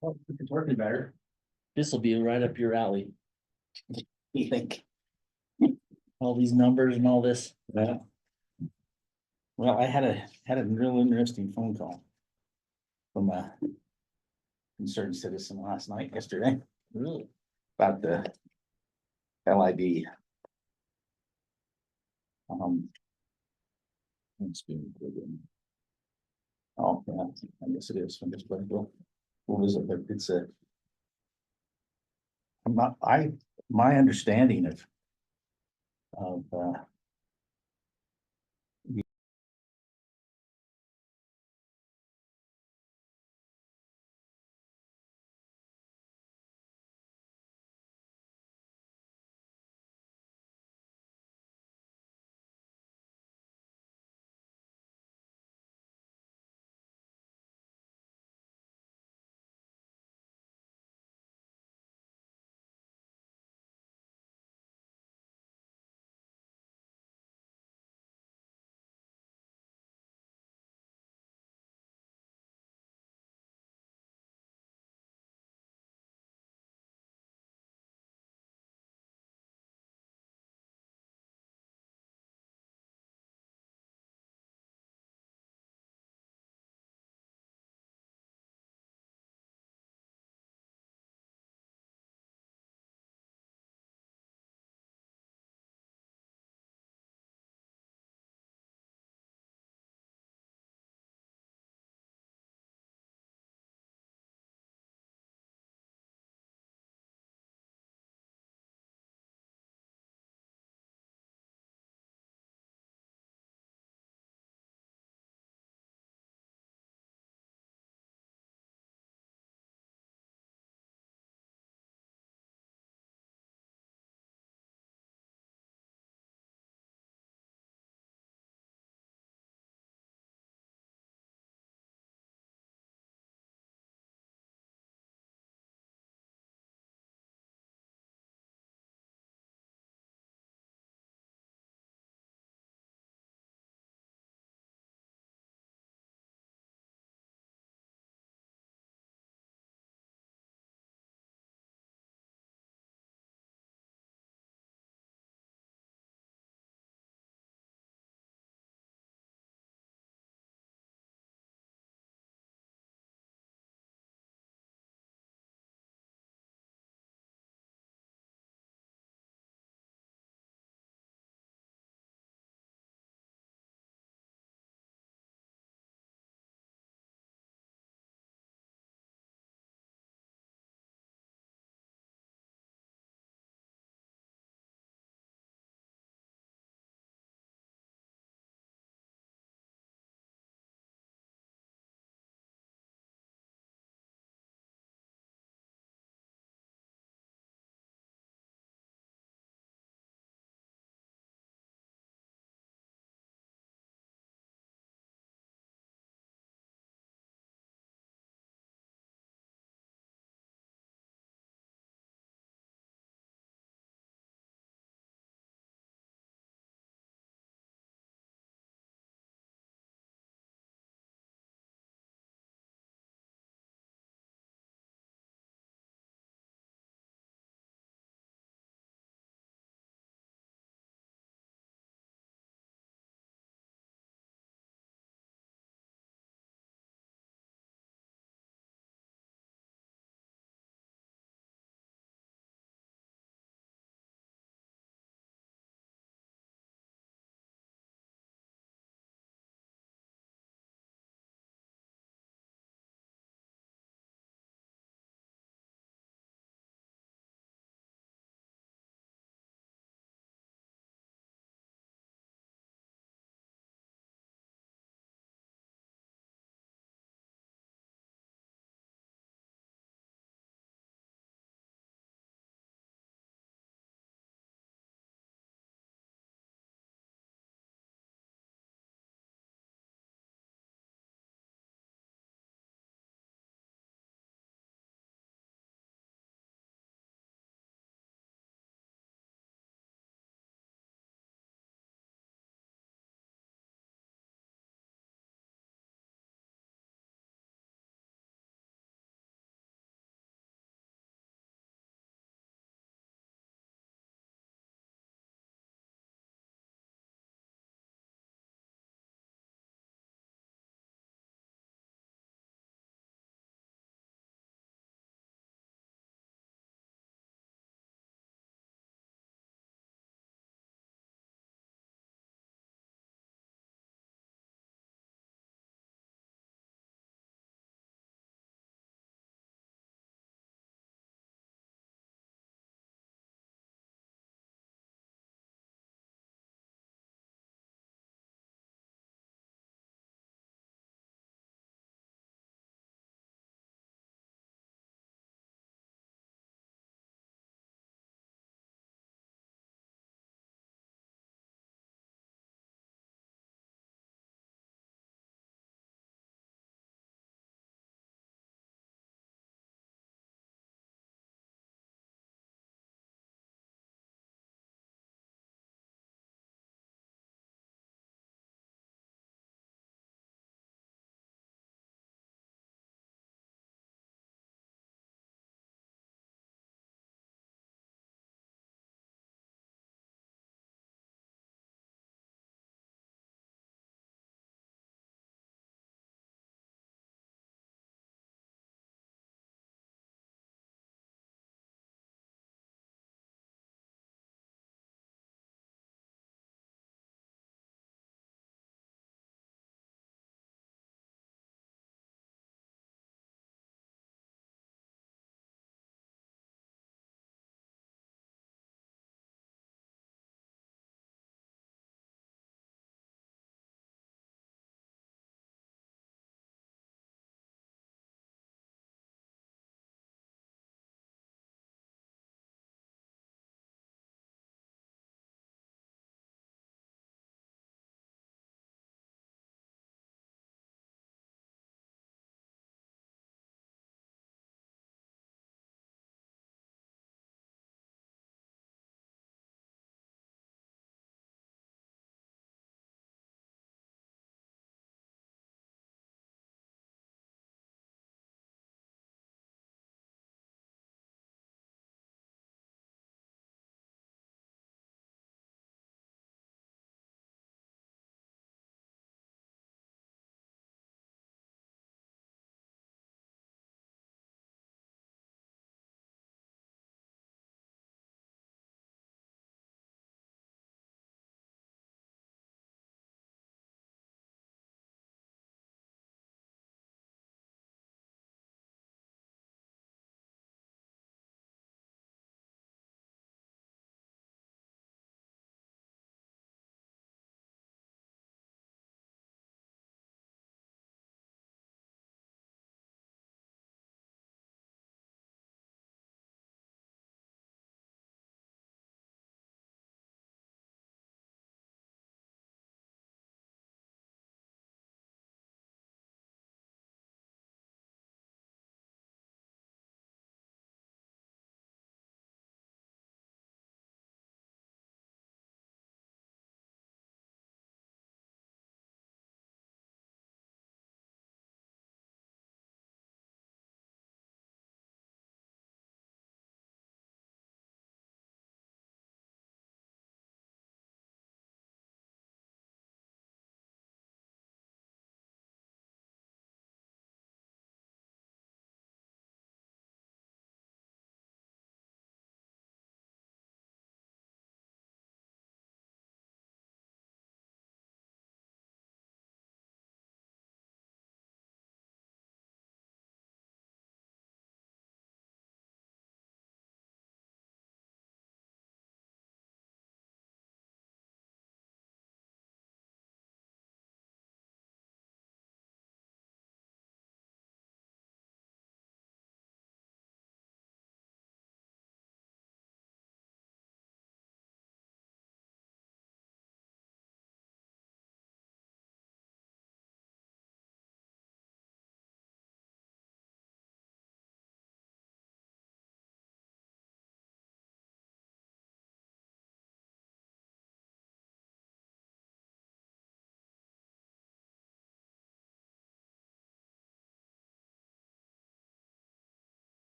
Well, it's working better. This will be right up your alley, You think? all these numbers and all this. Yeah. Well, I had a real interesting phone call from a concerned citizen yesterday, Really? about the LID. It's been good. Oh, yeah, I guess it is. I'm just going to go. What was it? But it's a. My understanding of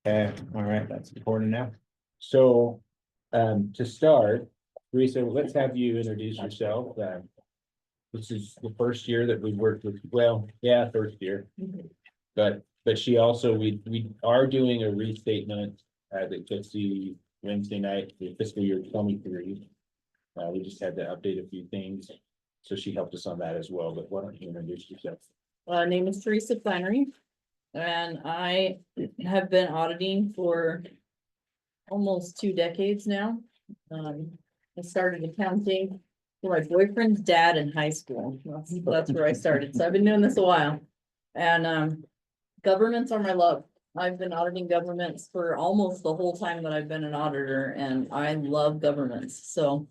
All right, that's important now. So, to start, Teresa, let's have you introduce yourself. This is the first year that we've worked with, well, yeah, first year. But she also, we are doing a restatement, that gets the Wednesday night, the fiscal year 23. We just had to update a few things, so she helped us on that as well, but why don't you introduce yourself? Name is Teresa Flannery, and I have been auditing for almost 2 decades now. I started accounting for my boyfriend's dad in high school. That's where I started. So I've been doing this a while. And governments are my love. I've been auditing governments for almost the whole time that I've been an auditor, and I love governments. So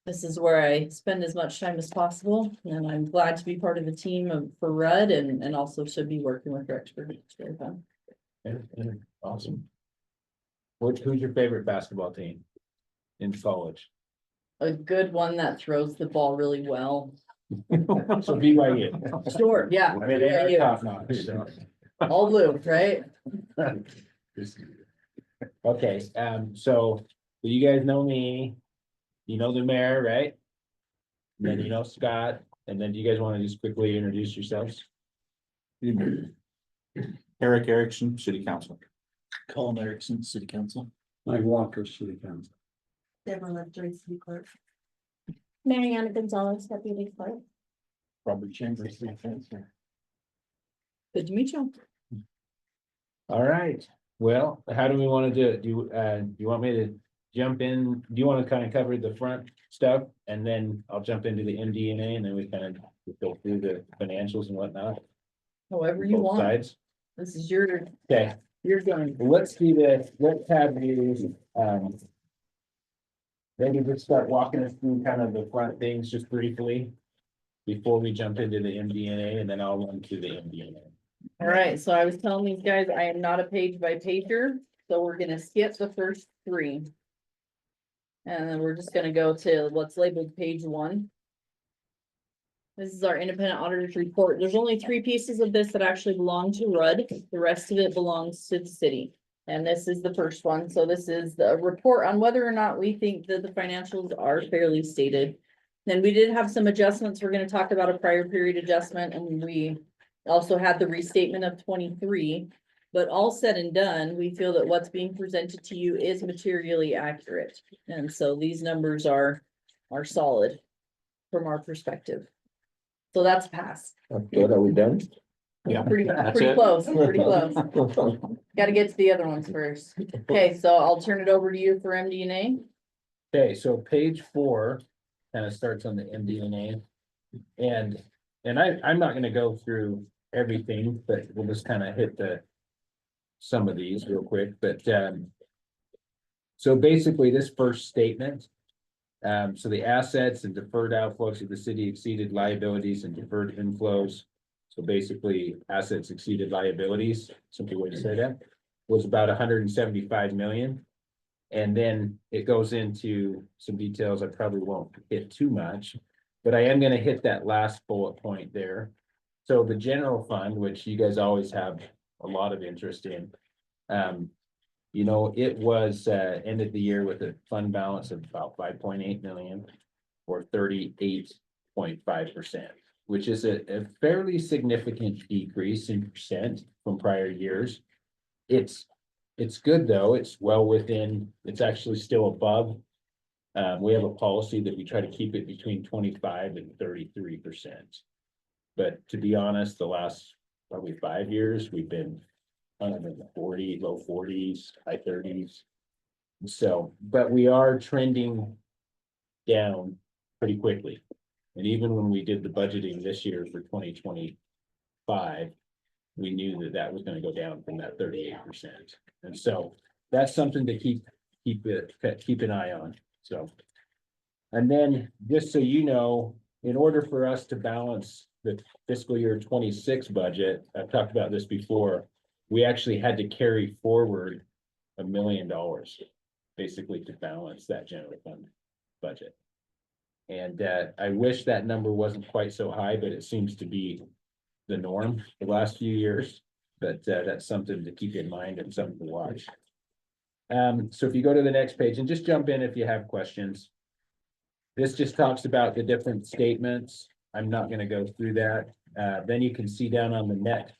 this is where I spend as much time as possible, and I'm glad to be part of the team for Rudd and also should be working with Rexford. It's very fun. Awesome. Who's your favorite basketball team in college? A good one that throws the ball really well. So BYU. Sure, yeah. I mean, they are BYU. top notch, so. All blue, right? Okay, so you guys know me, you know the mayor, right? And then you know Scott, and then do you guys want to just quickly introduce yourselves? Eric Erickson, City Council. Colin Erickson, City Council. Mike Walker, City Council. Deborah Lovejoy, City Clerk. Mariana Gonzalez, Deputy Clerk. Robert Chambers, City Council. Good to meet you. All right, well, how do we want to do it? Do you want me to jump in? Do you want to kind of cover the front stuff? And then I'll jump into the MD&A and then we kind of go through the financials and whatnot. However you Both want. sides. This is your Okay, gun. let's do this. Let's have you, maybe just start walking us through kind of the front things just briefly before we jump into the MD&A, and then I'll run through the MD&A. All right, so I was telling these guys, I am not a page by pager, so we're gonna skip the first 3. And then we're just gonna go to what's labeled page 1. This is our independent auditor's report. There's only 3 pieces of this that actually belong to Rudd. The rest of it belongs to the city. And this is the first one. So this is the report on whether or not we think that the financials are fairly stated. Then we did have some adjustments. We're gonna talk about a prior period adjustment, and we also had the restatement of 23. But all said and done, we feel that what's being presented to you is materially accurate. And so these numbers are solid from our perspective. So that's a pass. Good, are we done? Yeah, Pretty that's pretty it. close, pretty close. Gotta get to the other ones first. Okay, so I'll turn it over to you for MD&A. Okay, so page 4 kind of starts on the MD&A. And I'm not gonna go through everything, but we'll just kind of hit some of these real quick, but, so basically this first statement, so the assets and deferred outflows of the city exceeded liabilities and deferred inflows. So basically, assets exceeded liabilities, simple way to say that, was about 175 million. And then it goes into some details I probably won't hit too much, but I am gonna hit that last bullet point there. So the general fund, which you guys always have a lot of interest in, you know, it was, ended the year with a fund balance of about 5.8 million or 38.5%, which is a fairly significant decrease in percent from prior years. It's good though. It's well within, it's actually still above. We have a policy that we try to keep it between 25 and 33%. But to be honest, the last probably 5 years, we've been kind of in the 40, low 40s, high 30s. So, but we are trending down pretty quickly. And even when we did the budgeting this year for 2025, we knew that that was going to go down from that 38%. And so that's something to keep an eye on. So, and then just so you know, in order for us to balance the fiscal year 26 budget, I've talked about this before, we actually had to carry forward $1 million basically to balance that general fund budget. And I wish that number wasn't quite so high, but it seems to be the norm the last few years. But that's something to keep in mind and something to watch. So if you go to the next page and just jump in if you have questions. This just talks about the different statements. I'm not gonna go through that. Then you can see down on the net,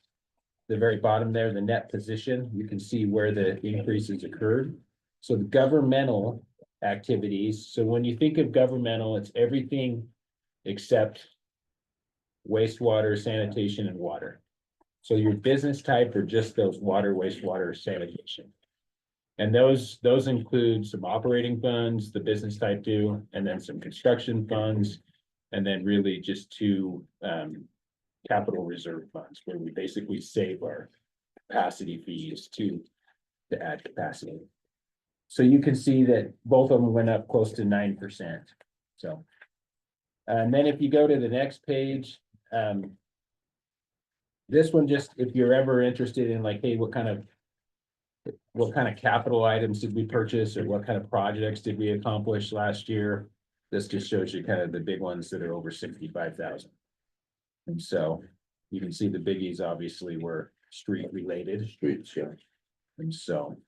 the very bottom there, the net position, you can see where the increases occurred. So the governmental activities, so when you think of governmental, it's everything except wastewater, sanitation, and water. So your business type are just those water, wastewater, sanitation. And those include some operating funds, the business type do, and then some construction funds. And then really just two capital reserve funds where we basically save our capacity fees to add capacity. So you can see that both of them went up close to 9%. So. And then if you go to the next page, this one just, if you're ever interested in like, hey, what kind of capital items did we purchase or what kind of projects did we accomplish last year? This just shows you kind of the big ones that are over 65,000. And so you can see the biggies obviously were street related. Streets, yeah. And so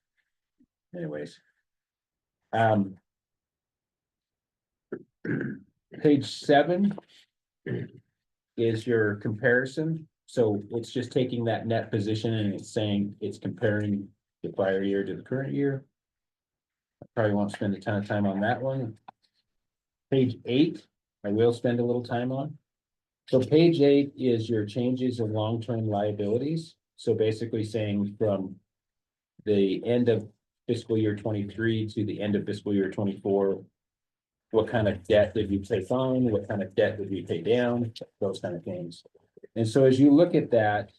anyways. Page 7 is your comparison. So it's just taking that net position and it's saying it's comparing the prior year to the current year. I probably won't spend a ton of time on that one. Page 8, I will spend a little time on. So page 8 is your changes in long-term liabilities. So basically saying from the end of fiscal year 23 to the end of fiscal year 24, what kind of debt did we take on? What kind of debt did we pay down? Those kind of things. And so as you look at that,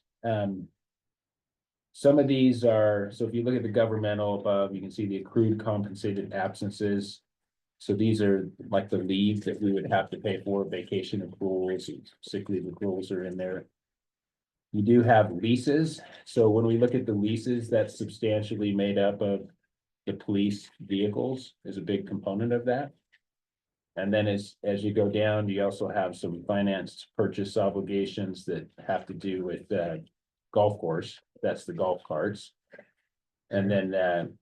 some of these are, so if you look at the governmental above, you can see the accrued compensated absences. So these are like the leave that we would have to pay for, vacation accruals, sick leave accruals are in there. You do have leases. So when we look at the leases, that's substantially made up of the police vehicles is a big component of that. And then as you go down, you also have some financed purchase obligations that have to do with golf course. That's the golf carts. And then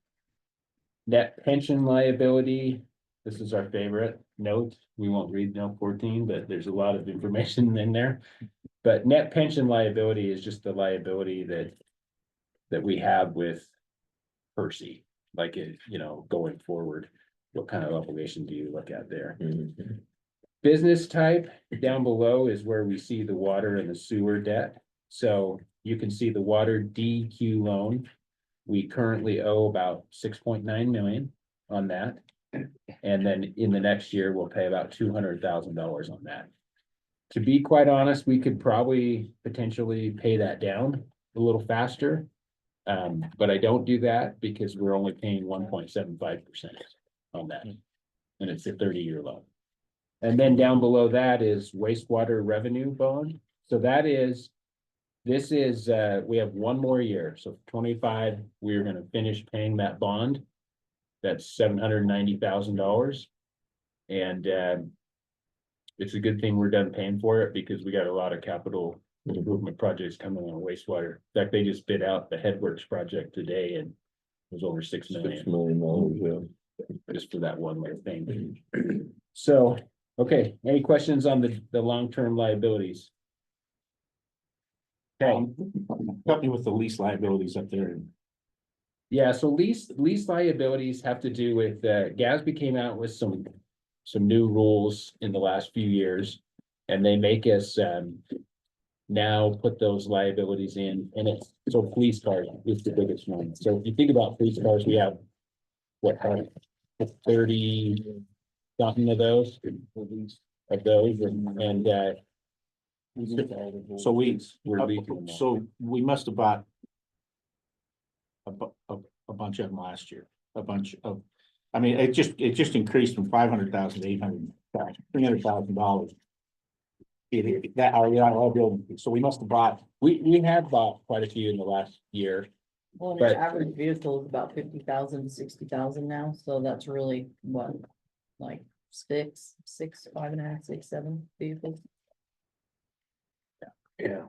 net pension liability. This is our favorite note. We won't read note 14, but there's a lot of information in there. But net pension liability is just the liability that we have with Percy, like it, going forward. What kind of obligation do you look at there? Mm-hmm. Business type down below is where we see the water and the sewer debt. So you can see the water DQ loan. We currently owe about 6.9 million on that. And then in the next year, we'll pay about $200,000 on that. To be quite honest, we could probably potentially pay that down a little faster. But I don't do that because we're only paying 1.75% on that. And it's a 30-year loan. And then down below that is wastewater revenue bond. So this is, we have one more year. So 25, we're going to finish paying that bond. That's $790,000. And it's a good thing we're done paying for it because we got a lot of capital improvement projects coming on wastewater. In fact, they just bid out the Headworks project today and it was over $6 million. $6 million, yeah. Just for that one little thing. So, okay, any questions on the long-term liabilities? Okay, Help me with the lease liabilities up there. yeah, so lease liabilities have to do with, GASB came out with some new rules in the last few years. And they make us, now put those liabilities in, and so police cars is the biggest one. So if you think about police cars, we have, what, 30 something of those, and So we're leasing them. so we must have bought a bunch of them last year, I mean, it just increased from 500,000 to 800,000, $300,000. So we must have bought, We have bought quite a few in the last year. Well, But- the average vehicle is about 50,000 to 60,000 now, so that's really what, like 5.5, 6, 7 vehicles. Yeah,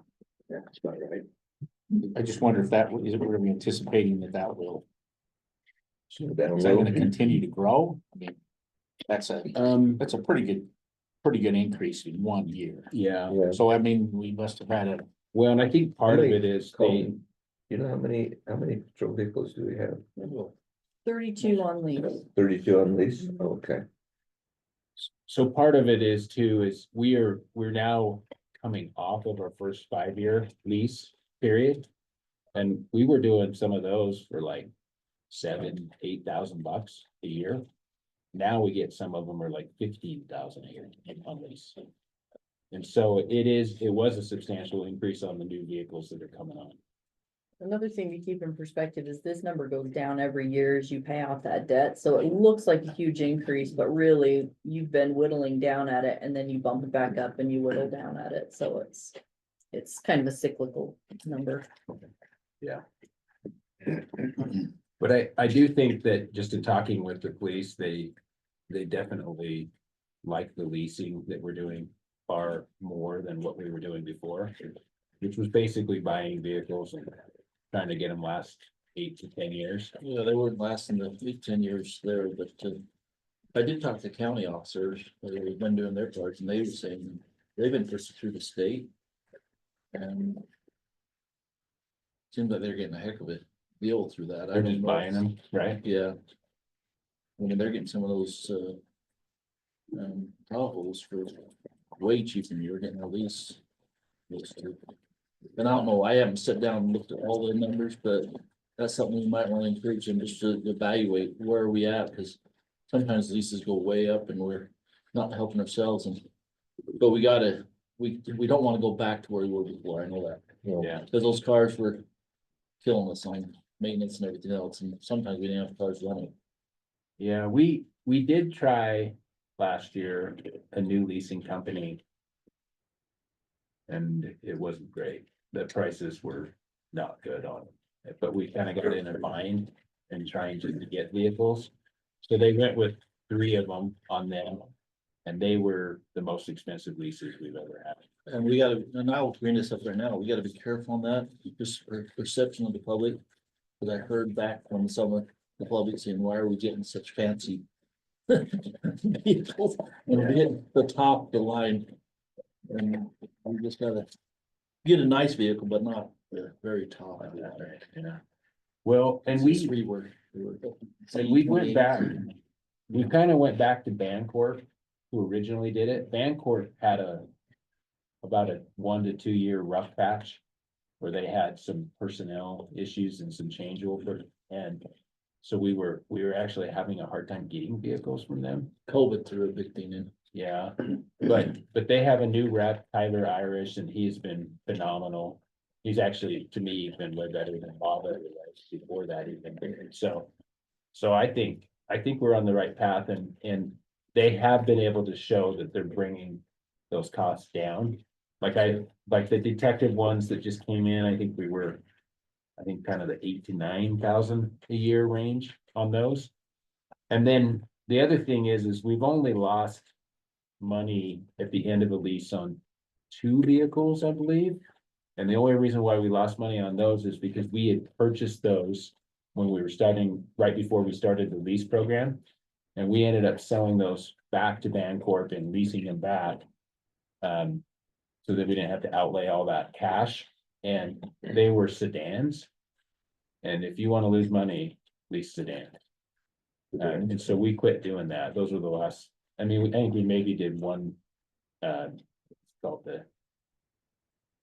that's about right. I just wonder if that, is it, were we anticipating that that will, Slow down is a that gonna little. continue to grow? I mean, that's a pretty good increase in 1 year. Yeah, Yeah. So I mean, we must have had a, well, and I think part of it is they, Colin, you know how many patrol vehicles do we have? 32 on lease. 32 on lease? Okay. so part of it is too, is we're now coming off of our first 5-year lease period. And we were doing some of those for like $7,000-8,000 a year. Now we get some of them are like 15,000 a year on lease. And so it was a substantial increase on the new vehicles that are coming on. Another thing to keep in perspective is this number goes down every year as you pay off that debt, so it looks like a huge increase, but really, you've been whittling down at it, and then you bump it back up and you whittle down at it, so it's kind of a cyclical number. But I do think that just in talking with the police, they definitely like the leasing that we're doing far more than what we were doing before, which was basically buying vehicles and trying to get them last 8 to 10 years. Yeah, they wouldn't last in the 10 years there, but I did talk to county officers, they've been doing their parts, and they were saying they've been pushed through the state. And seems like they're getting a heck of a deal through that. I They're don't just know. buying them, right? Yeah. I mean, they're getting some of those, Tahoes for way cheaper than you were getting a lease. And I don't know, I haven't sat down and looked at all the numbers, but that's something we might want to encourage them just to evaluate where are we at, because sometimes leases go way up and we're not helping ourselves but we gotta, we don't want to go back to where we were before, I know that. Yeah. Because those cars were killing us on maintenance and everything else, and sometimes we didn't have cars running. Yeah, we did try last year a new leasing company. And it wasn't great. The prices were not good on it, but we kind of got in a bind and trying to get vehicles. So they went with 3 of them on them. And they were the most expensive leases we've ever had. And we gotta, and I'll bring this up right now, we gotta be careful on that, just for perception of the public. Cause I heard back from some of the public saying, why are we getting such fancy vehicles? And we're getting the top of the line. And we just gotta get a nice vehicle, but not the very top of that, right? Yeah. Well, and Just we went back, 28. we kind of went back to Bancorp, who originally did it. Bancorp had about a 1 to 2 year rough patch where they had some personnel issues and some changeover. And so we were actually having a hard time getting vehicles from them. COVID threw a big thing in. Yeah, but they have a new rep, Tyler Irish, and he's been phenomenal. He's actually, to me, been way better than Bob ever was before that even. So I think we're on the right path, and they have been able to show that they're bringing those costs down. Like the detective ones that just came in, I think kind of the 8,000 to 9,000 a year range on those. And then the other thing is we've only lost money at the end of a lease on 2 vehicles, I believe. And the only reason why we lost money on those is because we had purchased those when we were starting, right before we started the lease program. And we ended up selling those back to Bancorp and leasing them back. So that we didn't have to outlay all that cash, and they were sedans. And if you want to lose money, lease sedans. And so we quit doing that. Those were the last, I mean, I think we maybe did one, it's called the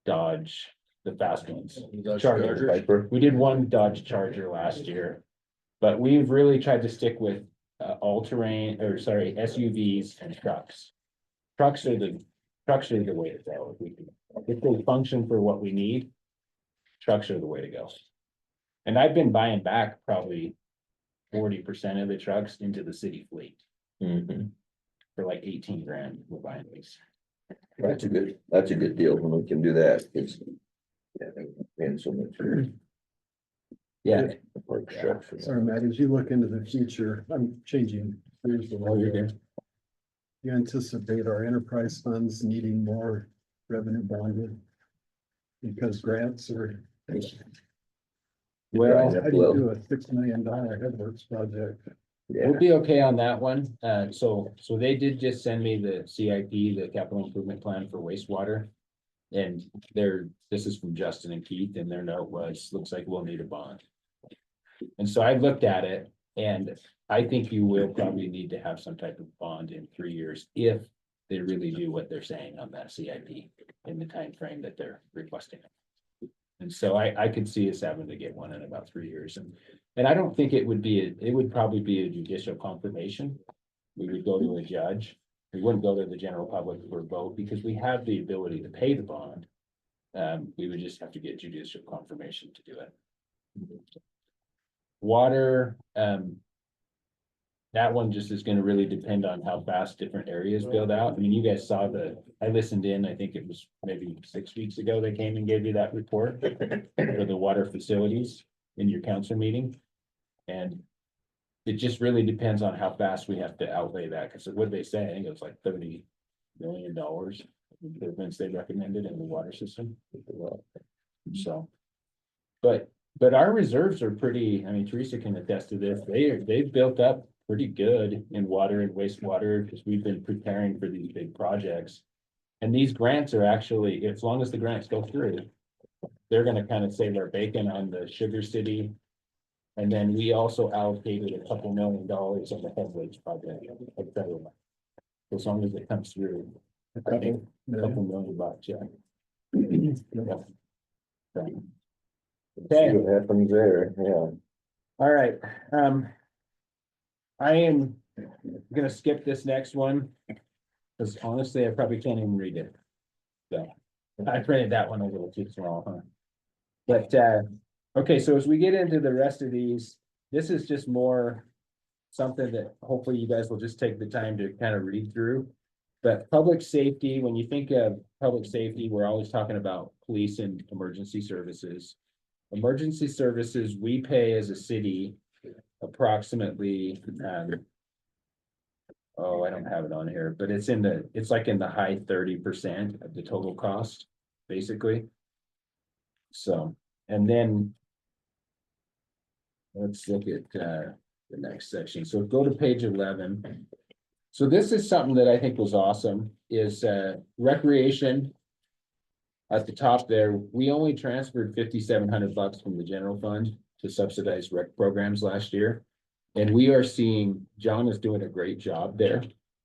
Dodge, the fast ones. Charger. Viper. We did one Dodge Charger last year, but we've really tried to stick with all-terrain, or sorry, SUVs and trucks. Trucks are the way to go. If they function for what we need, trucks are the way to go. And I've been buying back probably 40% of the trucks into the city fleet Mhm. for like 18 grand. We're buying these. That's a good deal when we can do that. It's. Yeah, they're paying so much. for Yeah. the park structure. Sorry, Matt, as you look into the future, I'm changing. Here's the Oh, you're good. You anticipate our enterprise funds needing more revenue bonded? Because grants are Well, How do you do a $6 million headworks project? Yeah, we'll be okay on that one. So they did just send me the CIP, the capital improvement plan for wastewater. And this is from Justin and Keith, and their note was, looks like we'll need a bond. And so I looked at it, and I think you will probably need to have some type of bond in 3 years if they really do what they're saying on that CIP in the time frame that they're requesting. And so I could see us having to get one in about 3 years, and I don't think it would be, it would probably be a judicial confirmation. We would go to a judge. We wouldn't go to the general public for a vote because we have the ability to pay the bond. We would just have to get judicial confirmation to do it. Water, that one just is gonna really depend on how fast different areas build out. I mean, you guys saw I listened in, I think it was maybe 6 weeks ago, they came and gave you that report for the water facilities in your council meeting. And it just really depends on how fast we have to outlay that, because what they say, I think it was like $30 million improvements they recommended in the water system. So, but our reserves are pretty, I mean, Teresa can attest to this, they've built up pretty good in water and wastewater, because we've been preparing for these big projects. And these grants are actually, as long as the grants go through, they're gonna kind of save our bacon on the Sugar City. And then we also allocated a couple $1 million on the Headway project, like federal. As long as it comes through, I think a couple $1 million, yeah. see what happens there, yeah. All right, I am gonna skip this next one, because honestly, I probably can't even read it. So, I printed that one a little too small, huh? But, okay, so as we get into the rest of these, this is just more something that hopefully you guys will just take the time to kind of read through. But public safety, when you think of public safety, we're always talking about police and emergency services. Emergency services, we pay as a city approximately, oh, I don't have it on here, but it's like in the high 30% of the total cost, basically. So, and then let's look at the next section. So go to page 11. So this is something that I think was awesome, is recreation. At the top there, we only transferred $5,700 from the general fund to subsidize rec programs last year. And we are seeing, John is doing a great job there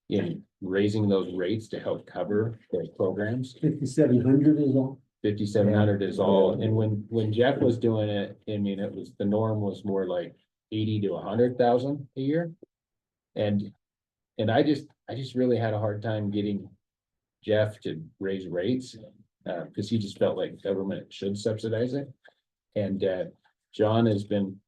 in raising those rates to help cover those programs. 5,700 is all? 5,700 is all, and when Jeff was doing it, I mean, the norm was more like 80 to 100,000 a year. And I just really had a hard time getting Jeff to raise rates, because he just felt like government should subsidize it. And John has been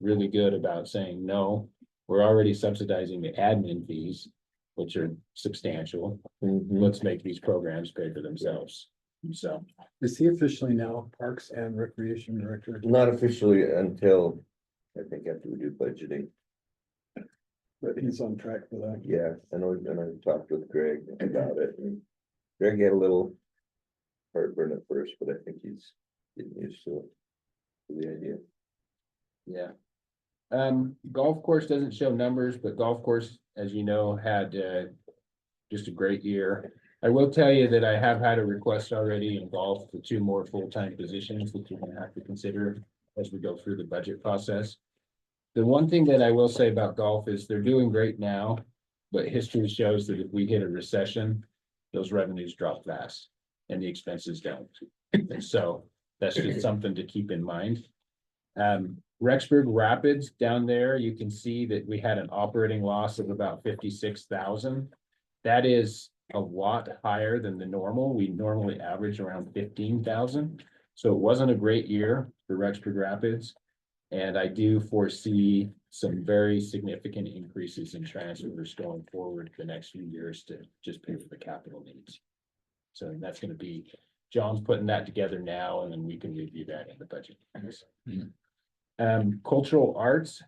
really good about saying, no, we're already subsidizing the admin fees, which are substantial. Let's make these programs pay for themselves. So, Is he officially now Parks and Recreation Director? Not officially until, I think after we do budgeting, But he's on track for that. yeah, and I talked with Greg about it, and Greg had a little heartburn at first, but I think he's getting used to the idea. yeah. Golf course doesn't show numbers, but golf course, as you know, had just a great year. I will tell you that I have had a request already in golf for 2 more full-time positions, which you're gonna have to consider as we go through the budget process. The one thing that I will say about golf is they're doing great now, but history shows that if we hit a recession, those revenues drop fast and the expenses don't. And so that's just something to keep in mind. Rexburg Rapids down there, you can see that we had an operating loss of about 56,000. That is a lot higher than the normal. We normally average around 15,000. So it wasn't a great year for Rexburg Rapids. And I do foresee some very significant increases in transfers going forward the next few years to just pay for the capital needs. So that's going to be, John's putting that together now, and then we can review that in the budget. Cultural arts.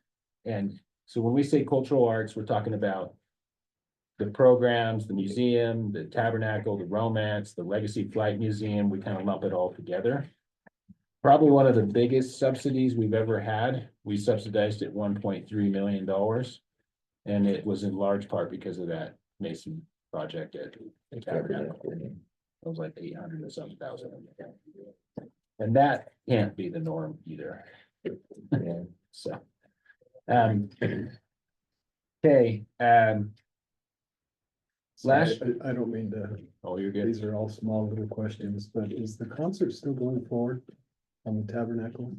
And so when we say cultural arts, we're talking about the programs, the museum, the tabernacle, the romance, the legacy flight museum. We kind of lump it all together. Probably one of the biggest subsidies we've ever had. We subsidized it $1.3 million. And it was in large part because of that Mason project at the Tabernacle. It was like 800 or something thousand. And that can't be the norm either. Yeah. So. Okay, Last- I don't mean to, oh, you're good. these are all small little questions, but is the concert still going forward on the Tabernacle?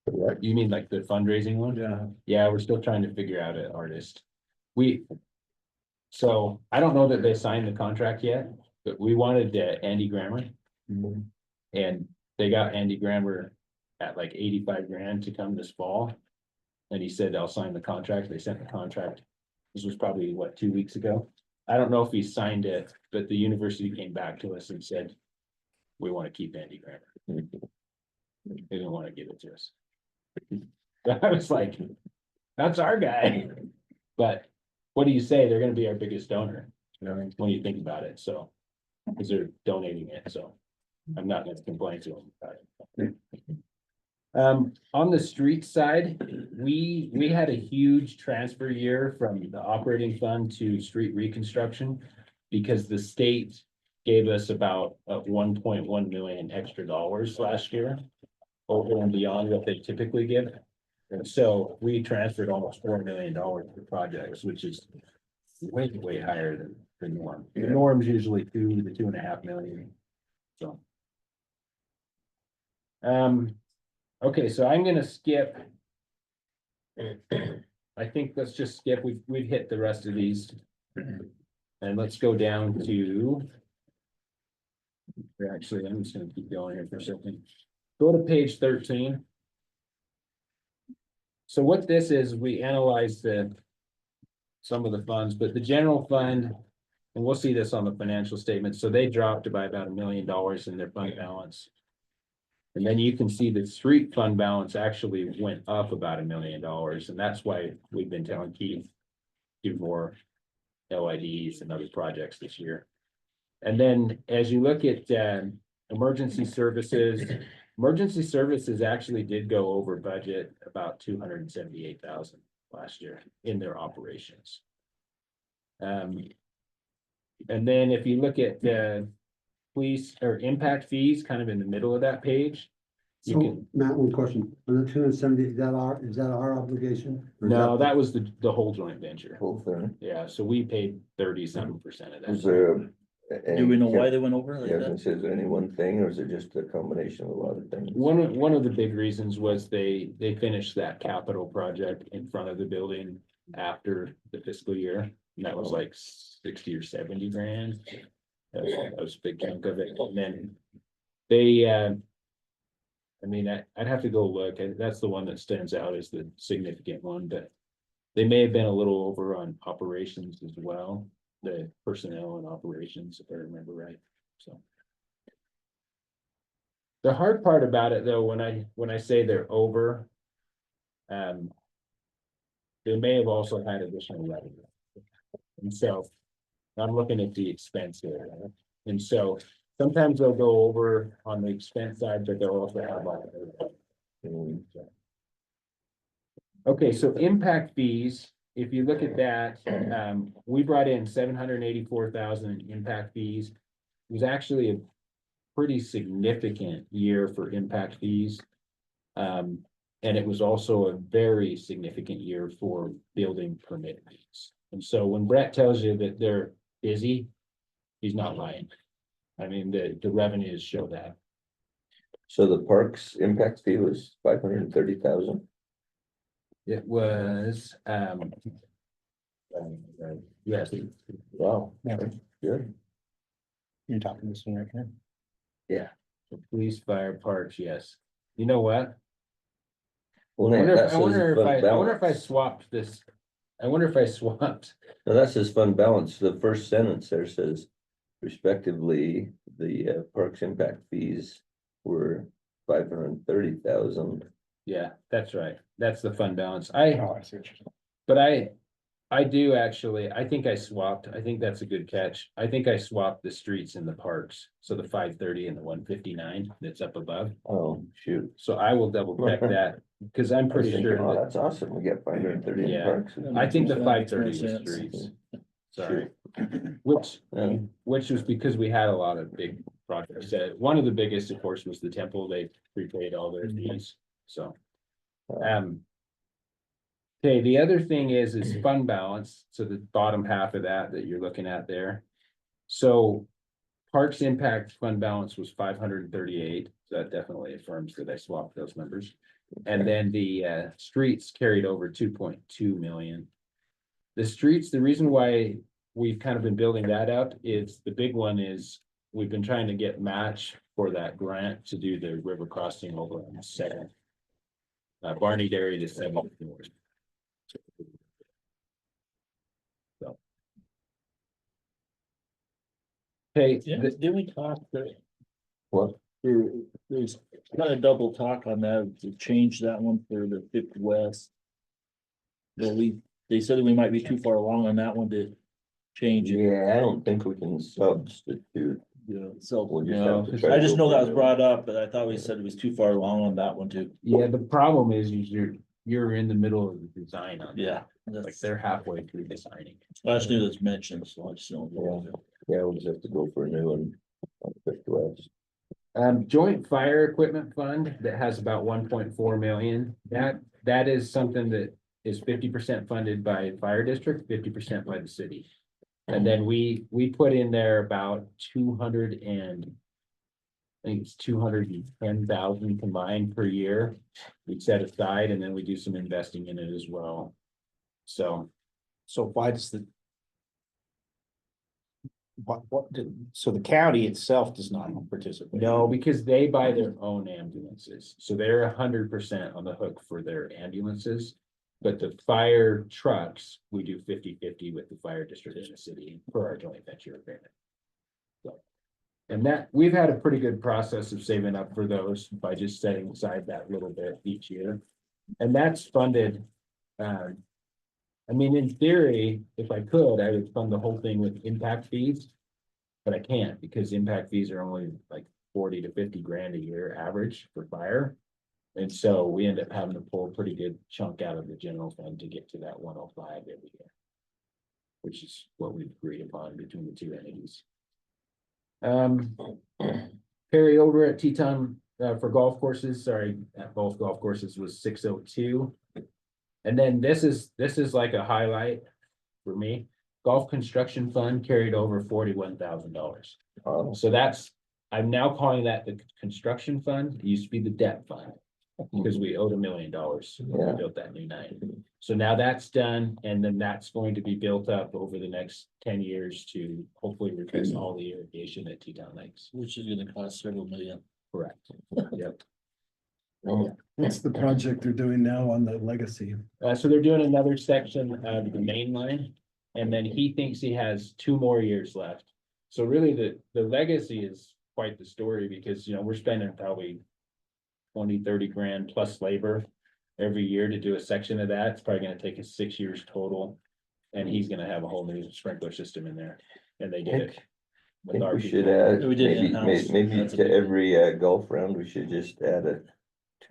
What? You mean like the fundraising one? Yeah. Yeah, we're still trying to figure out an artist. So I don't know that they signed the contract yet, but we wanted Andy Grammer. And they got Andy Grammer at like 85 grand to come this fall. And he said, I'll sign the contract. They sent the contract. This was probably what, 2 weeks ago. I don't know if he signed it, but the university came back to us and said, we want to keep Andy Grammer. They didn't want to give it to us. I was like, that's our guy. But what do you say? They're gonna be our biggest donor when you think about it, so. Because they're donating it, so I'm not gonna complain to them about it. On the street side, we had a huge transfer year from the operating fund to street reconstruction. Because the state gave us about 1.1 million extra dollars last year. Over and beyond what they typically give. And so we transferred almost $4 million for projects, which is way, way higher than the norm. The norm's usually 2 to 2.5 million. So. Okay, so I'm gonna skip. I think let's just skip, we've hit the rest of these. And let's go down to. Actually, I'm just gonna keep going here for a second. Go to page 13. So what this is, we analyzed some of the funds, but the general fund, and we'll see this on the financial statement, so they dropped by about $1 million in their fund balance. And then you can see the street fund balance actually went up about $1 million, and that's why we've been telling Keith do more LIDs and other projects this year. And then as you look at emergency services actually did go over budget about 278,000 last year in their operations. And then if you look at the police or impact fees, kind of in the middle of that page. You So, can, Matt, one question, on the 270, is that our obligation? Or is no, that was the whole joint venture. Whole thing. Yeah, so we paid 37% of Was that. there? Do we know why they went over like Yeah, that? is there any one thing, or is it just a combination of a lot of things? One of the big reasons was they finished that capital project in front of the building after the fiscal year. And that was like 60 or 70 grand. That was a big chunk of it. And then they, I mean, I'd have to go look, and that's the one that stands out as the significant one, but they may have been a little over on operations as well, the personnel and operations, if I remember right, so. The hard part about it, though, when I say they're over, they may have also had additional revenue. And so I'm looking at the expense here, right? And so sometimes they'll go over on the expense side, but they'll also have like. Okay, so impact fees, if you look at that, we brought in 784,000 in impact fees. It was actually a pretty significant year for impact fees. And it was also a very significant year for building permit fees. And so when Brett tells you that they're busy, he's not lying. I mean, the revenues show that. So the parks impact fee was 530,000. It was, yes, Wow, Yeah. good. You're talking this one right here. yeah, the police, fire, parks, yes. You know what? Well, I Nate, wonder that if, I says wonder if fund I wonder if I balance. swapped this. I wonder if I swapped. No, that says fund balance. The first sentence there says respectively, the parks impact fees were 530,000. Yeah, that's right. That's the fund balance. I, Oh, I see what you're saying. but I do actually. I think I swapped. I think that's a good catch. I think I swapped the streets in the parks. So the 530 and the 159 that's up above. Oh, shoot. So I will double check that because I'm I was pretty thinking, sure oh, that, that's awesome. We got 530 in Yeah. parks. I think the That makes 530 more was sense. streets. Sorry. Which, Yeah. which was because we had a lot of big projects. One of the biggest, of course, was the temple. They prepaid all their fees, so. Um. Okay, the other thing is fund balance, so the bottom half of that you're looking at there. So Parks Impact Fund Balance was 538, so that definitely affirms that I swapped those numbers. And then the streets carried over 2.2 million. The streets, the reason why we've kind of been building that up is the big one is we've been trying to get match for that grant to do the river crossing over on the 7th. Barney Dairy to 7th. So. Okay, Yeah, did we talk that? What? There's kind of double talk on that, to change that one for the 50 West. Well, they said we might be too far along on that one to change it. Yeah, I don't think we can substitute. Yeah, so, We'll just No, have to try I to just go know for that a was new brought up, but I thought we said it was too far along on that one too. yeah, the problem is you're in the middle of the design on that. Yeah, Like that's, they're halfway through designing. I just knew that's mentioned, so I just don't. one. Yeah, we'll just have to go for a new one. On 50 West. Joint Fire Equipment Fund that has about 1.4 million, that is something that is 50% funded by fire district, 50% by the city. And then we put in there about 200 and I think it's 210,000 combined per year. We set aside and then we do some investing in it as well. So So why does so the county itself does not participate? no, because they buy their own ambulances, so they're 100% on the hook for their ambulances. But the fire trucks, we do 50-50 with the fire district and the city for our joint venture agreement. So, and that, we've had a pretty good process of saving up for those by just setting aside that little bit each year. And that's funded, I mean, in theory, if I could, I would fund the whole thing with impact fees. But I can't because impact fees are only like 40 to 50 grand a year average for fire. And so we end up having to pull a pretty good chunk out of the general fund to get to that 105 every year. Which is what we've agreed upon between the two entities. Carry over at Teton for golf courses, sorry, at both golf courses was 602. And then this is like a highlight for me. Golf construction fund carried over $41,000. So that's, I'm now calling that the construction fund. It used to be the debt fund. Because we owed $1 million when Yeah. we built that new 9. So now that's done, and then that's going to be built up over the next 10 years to hopefully replace all the irrigation at Teton Lakes. Which is gonna cost several million. Correct. Yep. What's the project they're doing now on the legacy? So they're doing another section of the main line, and then he thinks he has 2 more years left. So really the legacy is quite the story because, we're spending probably 20-30 grand plus labor every year to do a section of that. It's probably gonna take us 6 years total. And he's gonna have a whole new sprinkler system in there, and they did it. I with think our we should people. add, We did maybe, in-house. maybe That's a to big one. every golf round, we should just add a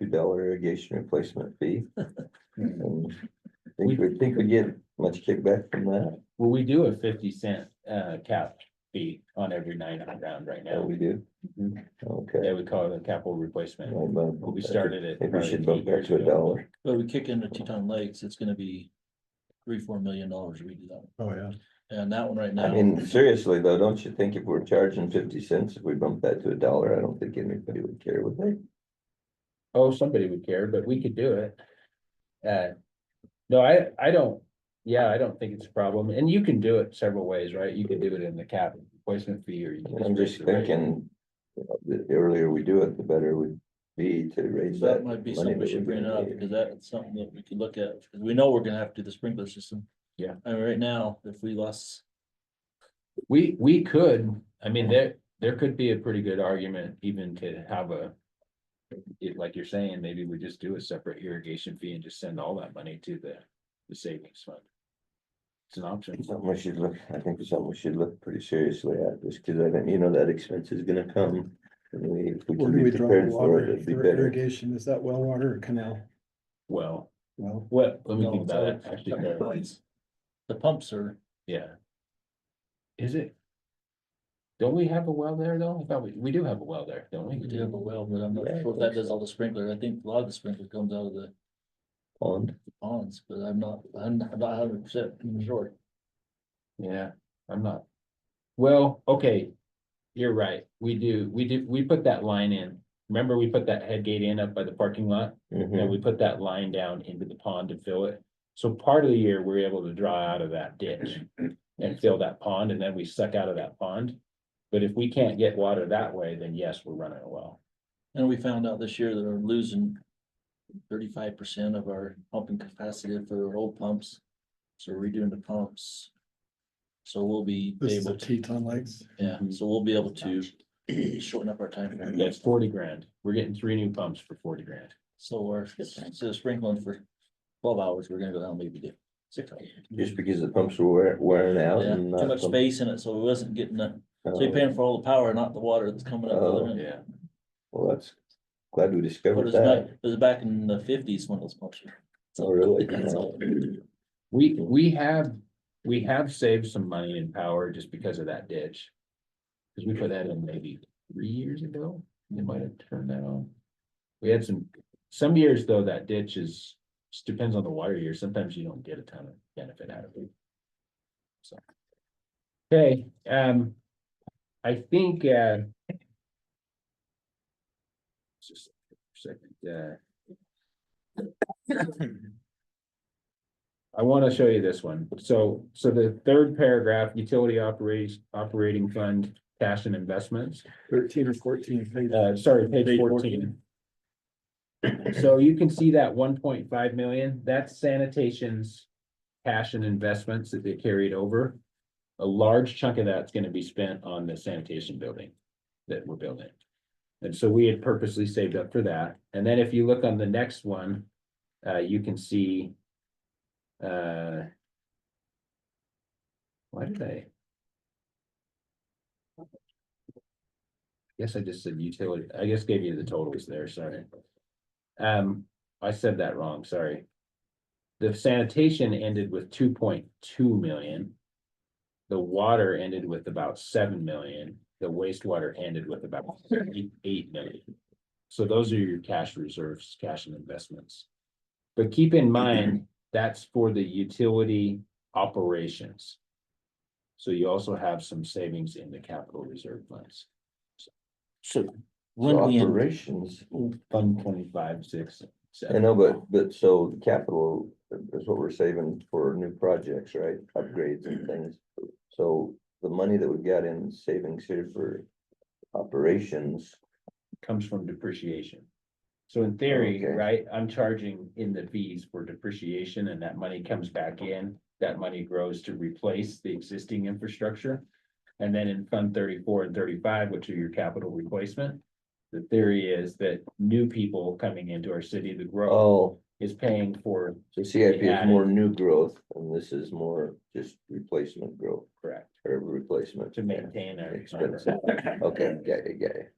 $2 irrigation replacement fee. And think we get much kickback from that. Well, we do a 50-cent cap fee on every 900 round right Oh, now. we do? Mhm. Okay. Yeah, we call it a capital replacement. Well, but We started it Maybe we probably should 8 bump that years to ago. $1. But we kick into Teton Lakes, it's gonna be $3-4 million to redo that. Oh, yeah. And that one right now. I mean, seriously though, don't you think if we're charging 50 cents, if we bump that to $1, I don't think anybody would care, would they? Oh, somebody would care, but we could do it. No, I don't, yeah, I don't think it's a problem. And you can do it several ways, right? You can do it in the cap replacement fee or you can. I'm raise just the rate. thinking, the earlier we do it, the better it would be to raise That that. might be money something we that should we're bring gonna up, need. because that's something that we could look at, because we know we're gonna have to do the sprinkler system. Yeah. And right now, if we lost, We could, I mean, there could be a pretty good argument even to have like you're saying, maybe we just do a separate irrigation fee and just send all that money to the savings fund. It's an option. Something we should look, I think it's something we should look pretty seriously at, just because I think, that expense is gonna come. And if we Where can do we be draw the prepared for it, water it'd be for better. irrigation? Is that well water or canal? Well, Well, what, let me No, think it's about all- it, actually, The pumps are, yeah. Is it? Don't we have a well there though? I thought we do have a well there, don't we? we do have a well, but I'm not Yeah, I sure if think that does so. all the sprinkler. I think a lot of the sprinkler comes out of the Pond. ponds, but I'm not 100% sure. Yeah, I'm not. Well, okay, you're right, we put that line in. Remember, we put that head gate in up by the parking lot? Mhm. And we put that line down into the pond to fill it. So part of the year, we're able to draw out of that ditch and fill that pond, and then we suck out of that pond. But if we can't get water that way, then yes, we're running a well. And we found out this year that we're losing 35% of our pumping capacity for our old pumps. So we're redoing the pumps. So we'll be this is able a to, Teton Lakes. yeah, so we'll be able to shorten up our time. frame. That's 40 grand. We're getting 3 new pumps for 40 grand. So we're, instead of sprinkling for 12 hours, we're gonna go down maybe to 6 hours. Just because the pumps were wearing out Yeah, and too not. much space in it, so we wasn't getting so you're Oh, paying for all the power, not the water that's coming up. the other end. Yeah. well, that's, glad we But discovered it was back, that. it was back in the 50s when those pumps were. Oh, really? So, We have saved some money in power just because of that ditch. Cause we put that in maybe 3 years ago. It might have turned that on. We had some years though, that ditch just depends on the water year. Sometimes you don't get a ton of benefit out of it. So. Okay, I think, just a second, I want to show you this one. So the third paragraph, utility operating fund, cash and investments. 13 or 14 page. Sorry, page 14. So you can see that 1.5 million, that's sanitation's cash and investments that they carried over. A large chunk of that's gonna be spent on the sanitation building that we're building. And so we had purposely saved up for that. And then if you look on the next one, you can see. Why did I? Guess I just said utility, I just gave you the totals there, sorry. I said that wrong, sorry. The sanitation ended with 2.2 million. The water ended with about 7 million. The wastewater ended with about 8 million. So those are your cash reserves, cash and investments. But keep in mind, that's for the utility operations. So you also have some savings in the capital reserve funds. So So when we, operations, Fund 25, 6, I 7. know, but so the capital is what we're saving for new projects, right? Upgrades and things. So the money that we got in savings here for operations, Comes from depreciation. So in theory, Okay. right, I'm charging in the fees for depreciation and that money comes back in. That money grows to replace the existing infrastructure. And then in Fund 34 and 35, which are your capital replacement. The theory is that new people coming into our city, the growth oh, is paying for, so CIP is added. more new growth and this is more just replacement growth correct, or replacement. to maintain our. Expense. Okay, got it.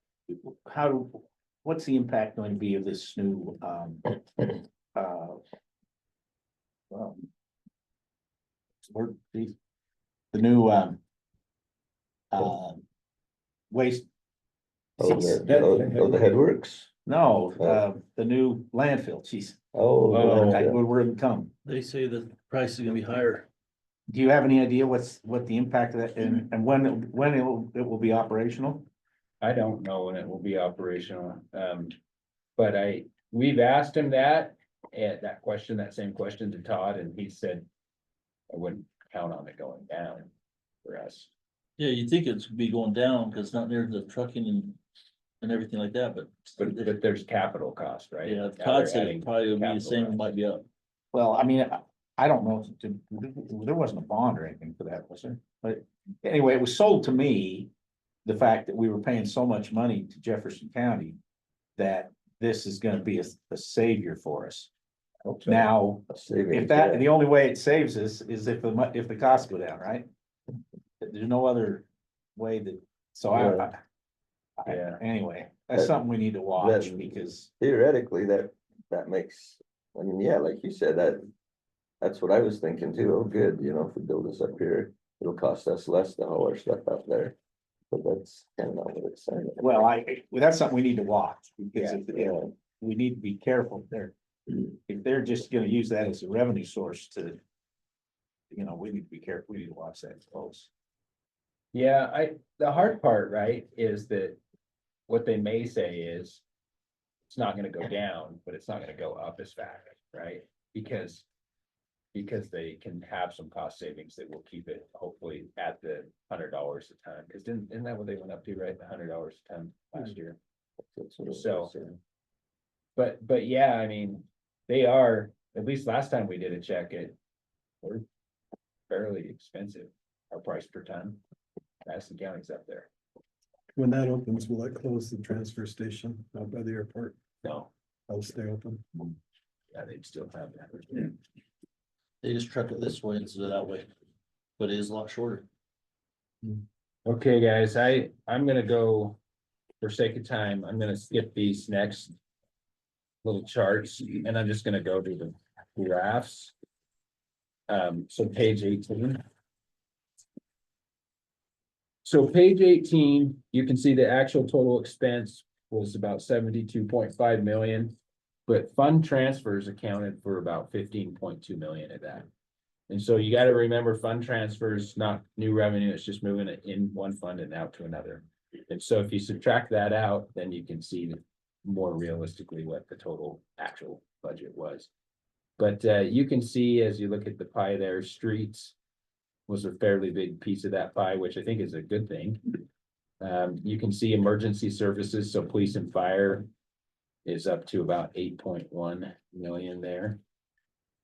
what's the impact going to be of this new, word, geez, the new, waste. Oh, the headworks? No, Oh. the new landfill, geez, Oh. we're in come. They say the price is gonna be higher. Do you have any idea what the impact of that and when it will be operational? I don't know when it will be operational, but we've asked him that, that same question to Todd, and he said. I wouldn't count on it going down for us. Yeah, you'd think it's be going down, cause not near the trucking and everything like that, but. But there's capital cost, right? Yeah, Now Todd they're said adding it probably would be the capital same, cost. it might be up. Well, I mean, I don't know, there wasn't a bond or anything for that, was there? But anyway, it was sold to me, the fact that we were paying so much money to Jefferson County. That this is gonna be a savior for us. Hope so. Now, A savings, if that, yeah. the only way it saves us is if if the costs go down, right? There's no other way that, so Yeah. anyway, that's That- something we need to watch that- because, Theoretically, that makes, I mean, yeah, like you said, that's what I was thinking too. Oh, good, you know, if we build this up here, it'll cost us less to haul our stuff out there. But that's kind of not what it's saying. well, that's something we need to watch because Yeah. we need to be careful there. If they're just gonna use that as a revenue source to, you know, we need to be careful, we need to watch that close. Yeah, the hard part, right, is that what they may say is it's not gonna go down, but it's not gonna go up as fast, right? Because they can have some cost savings that will keep it hopefully at the $100 a ton, because isn't that what they went up to, right? The $100 a ton last year. That's what it So- was saying. But yeah, I mean, they are, at least last time we did a check we're fairly expensive, our price per ton. Madison County's up there. When that opens, will it close the transfer station out by the airport? No, I'll stay open. yeah, they'd still have that. They just truck it this way instead of that way, but it is a lot shorter. Okay, guys, I'm gonna go, for sake of time, I'm gonna skip these next little charts, and I'm just gonna go to the graphs. So page 18. So page 18, you can see the actual total expense was about 72.5 million. But fund transfers accounted for about 15.2 million of that. And so you gotta remember, fund transfers, not new revenue, it's just moving it in one fund and out to another. And so if you subtract that out, then you can see more realistically what the total actual budget was. But you can see as you look at the pie there, streets was a fairly big piece of that pie, which I think is a good thing. You can see emergency services, so police and fire is up to about 8.1 million there.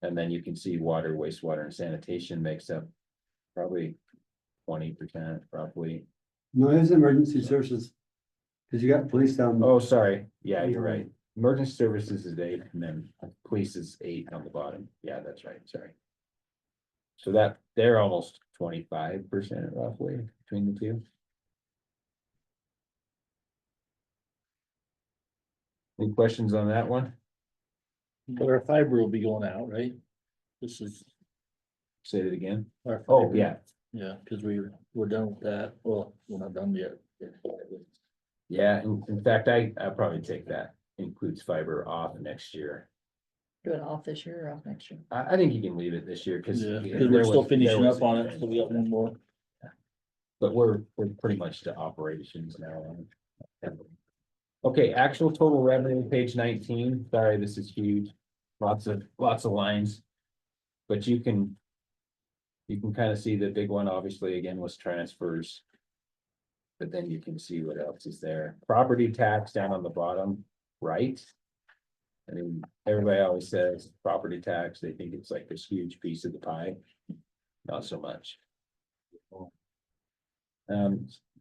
And then you can see water, wastewater, and sanitation makes up probably 20%, roughly. No, it's emergency services. Cause you got police down. Oh, sorry. Yeah, you're right. Emergency services is 8, and then police is 8 on the bottom. Yeah, that's right. Sorry. So that they're almost 25% roughly between the two. Any questions on that one? But our fiber will be going out, right? This is Say it again. our. Oh, fiber. yeah. Yeah, cause we're done with that. Well, we're not done yet. Yeah. In fact, I'll probably take that. Includes fiber off next year. Do it off this year or off next year? I think you can leave it this year because. Yeah, cause we're still finishing up on it, so we got one more. But we're pretty much to operations now. Okay, actual total revenue, page 19. Sorry, this is huge. Lots of lines. But you can kind of see the big one, obviously, again, was transfers. But then you can see what else is there. Property tax down on the bottom right. I mean, everybody always says property tax, they think it's like this huge piece of the pie. Not so much.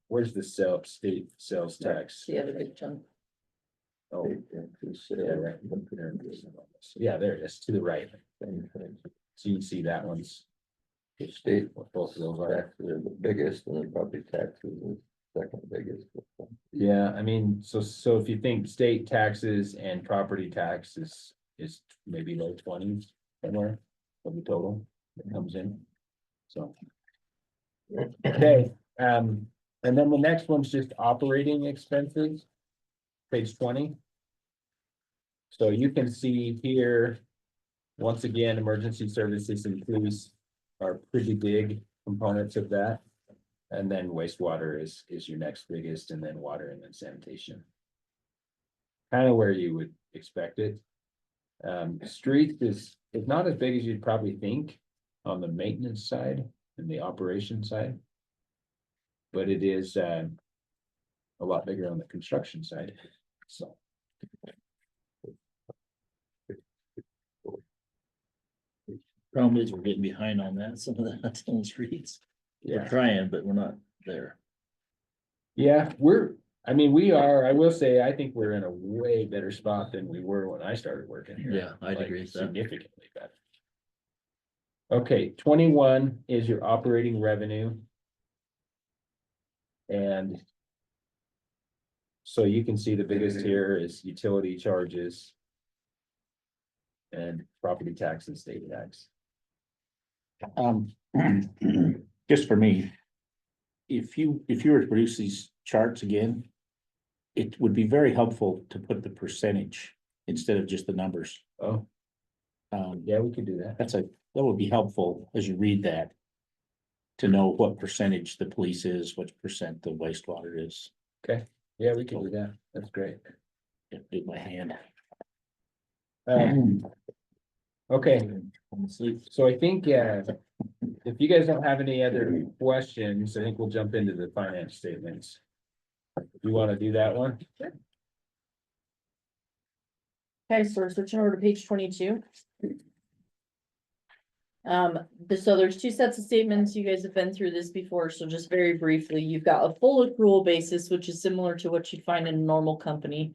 Where's the state sales tax? The other big chunk. Oh, yeah, right. Yeah, there it is, to the right. So you can see that one's. The state What both of those are. taxes are the biggest, and then property taxes is second biggest. Yeah, I mean, so if you think state taxes and property tax is maybe low 20s somewhere of the total that comes in. So. Okay, and then the next one's just operating expenses. Page 20. So you can see here, once again, emergency services and police are pretty big components of that. And then wastewater is your next biggest, and then water, and then sanitation. Kind of where you would expect it. Streets is not as big as you'd probably think on the maintenance side and the operation side. But it is a lot bigger on the construction side, so. Problem is, we're getting behind on that, some of that on the streets. We're Yeah, trying, but we're not there. yeah, we're I mean, I will say, I think we're in a way better spot than we were when I started working here. Yeah, I'd Like, agree with that. significantly better. Okay, 21 is your operating revenue. And so you can see the biggest here is utility charges and property tax and state tax. Just for me. If you were to produce these charts again. It would be very helpful to put the percentage instead of just the numbers. Oh, yeah, we could do that. That would be helpful as you read that. To know what percentage the police is, what percent the wastewater is. Yeah, we can do that. That's great. In my hand. Okay, so I think, if you guys don't have any other questions, I think we'll jump into the finance statements. You wanna do that one? Okay, so we're switching over to page 22. So there's two sets of statements. You guys have been through this before, so just very briefly, you've got a full accrual basis, which is similar to what you'd find in a normal company.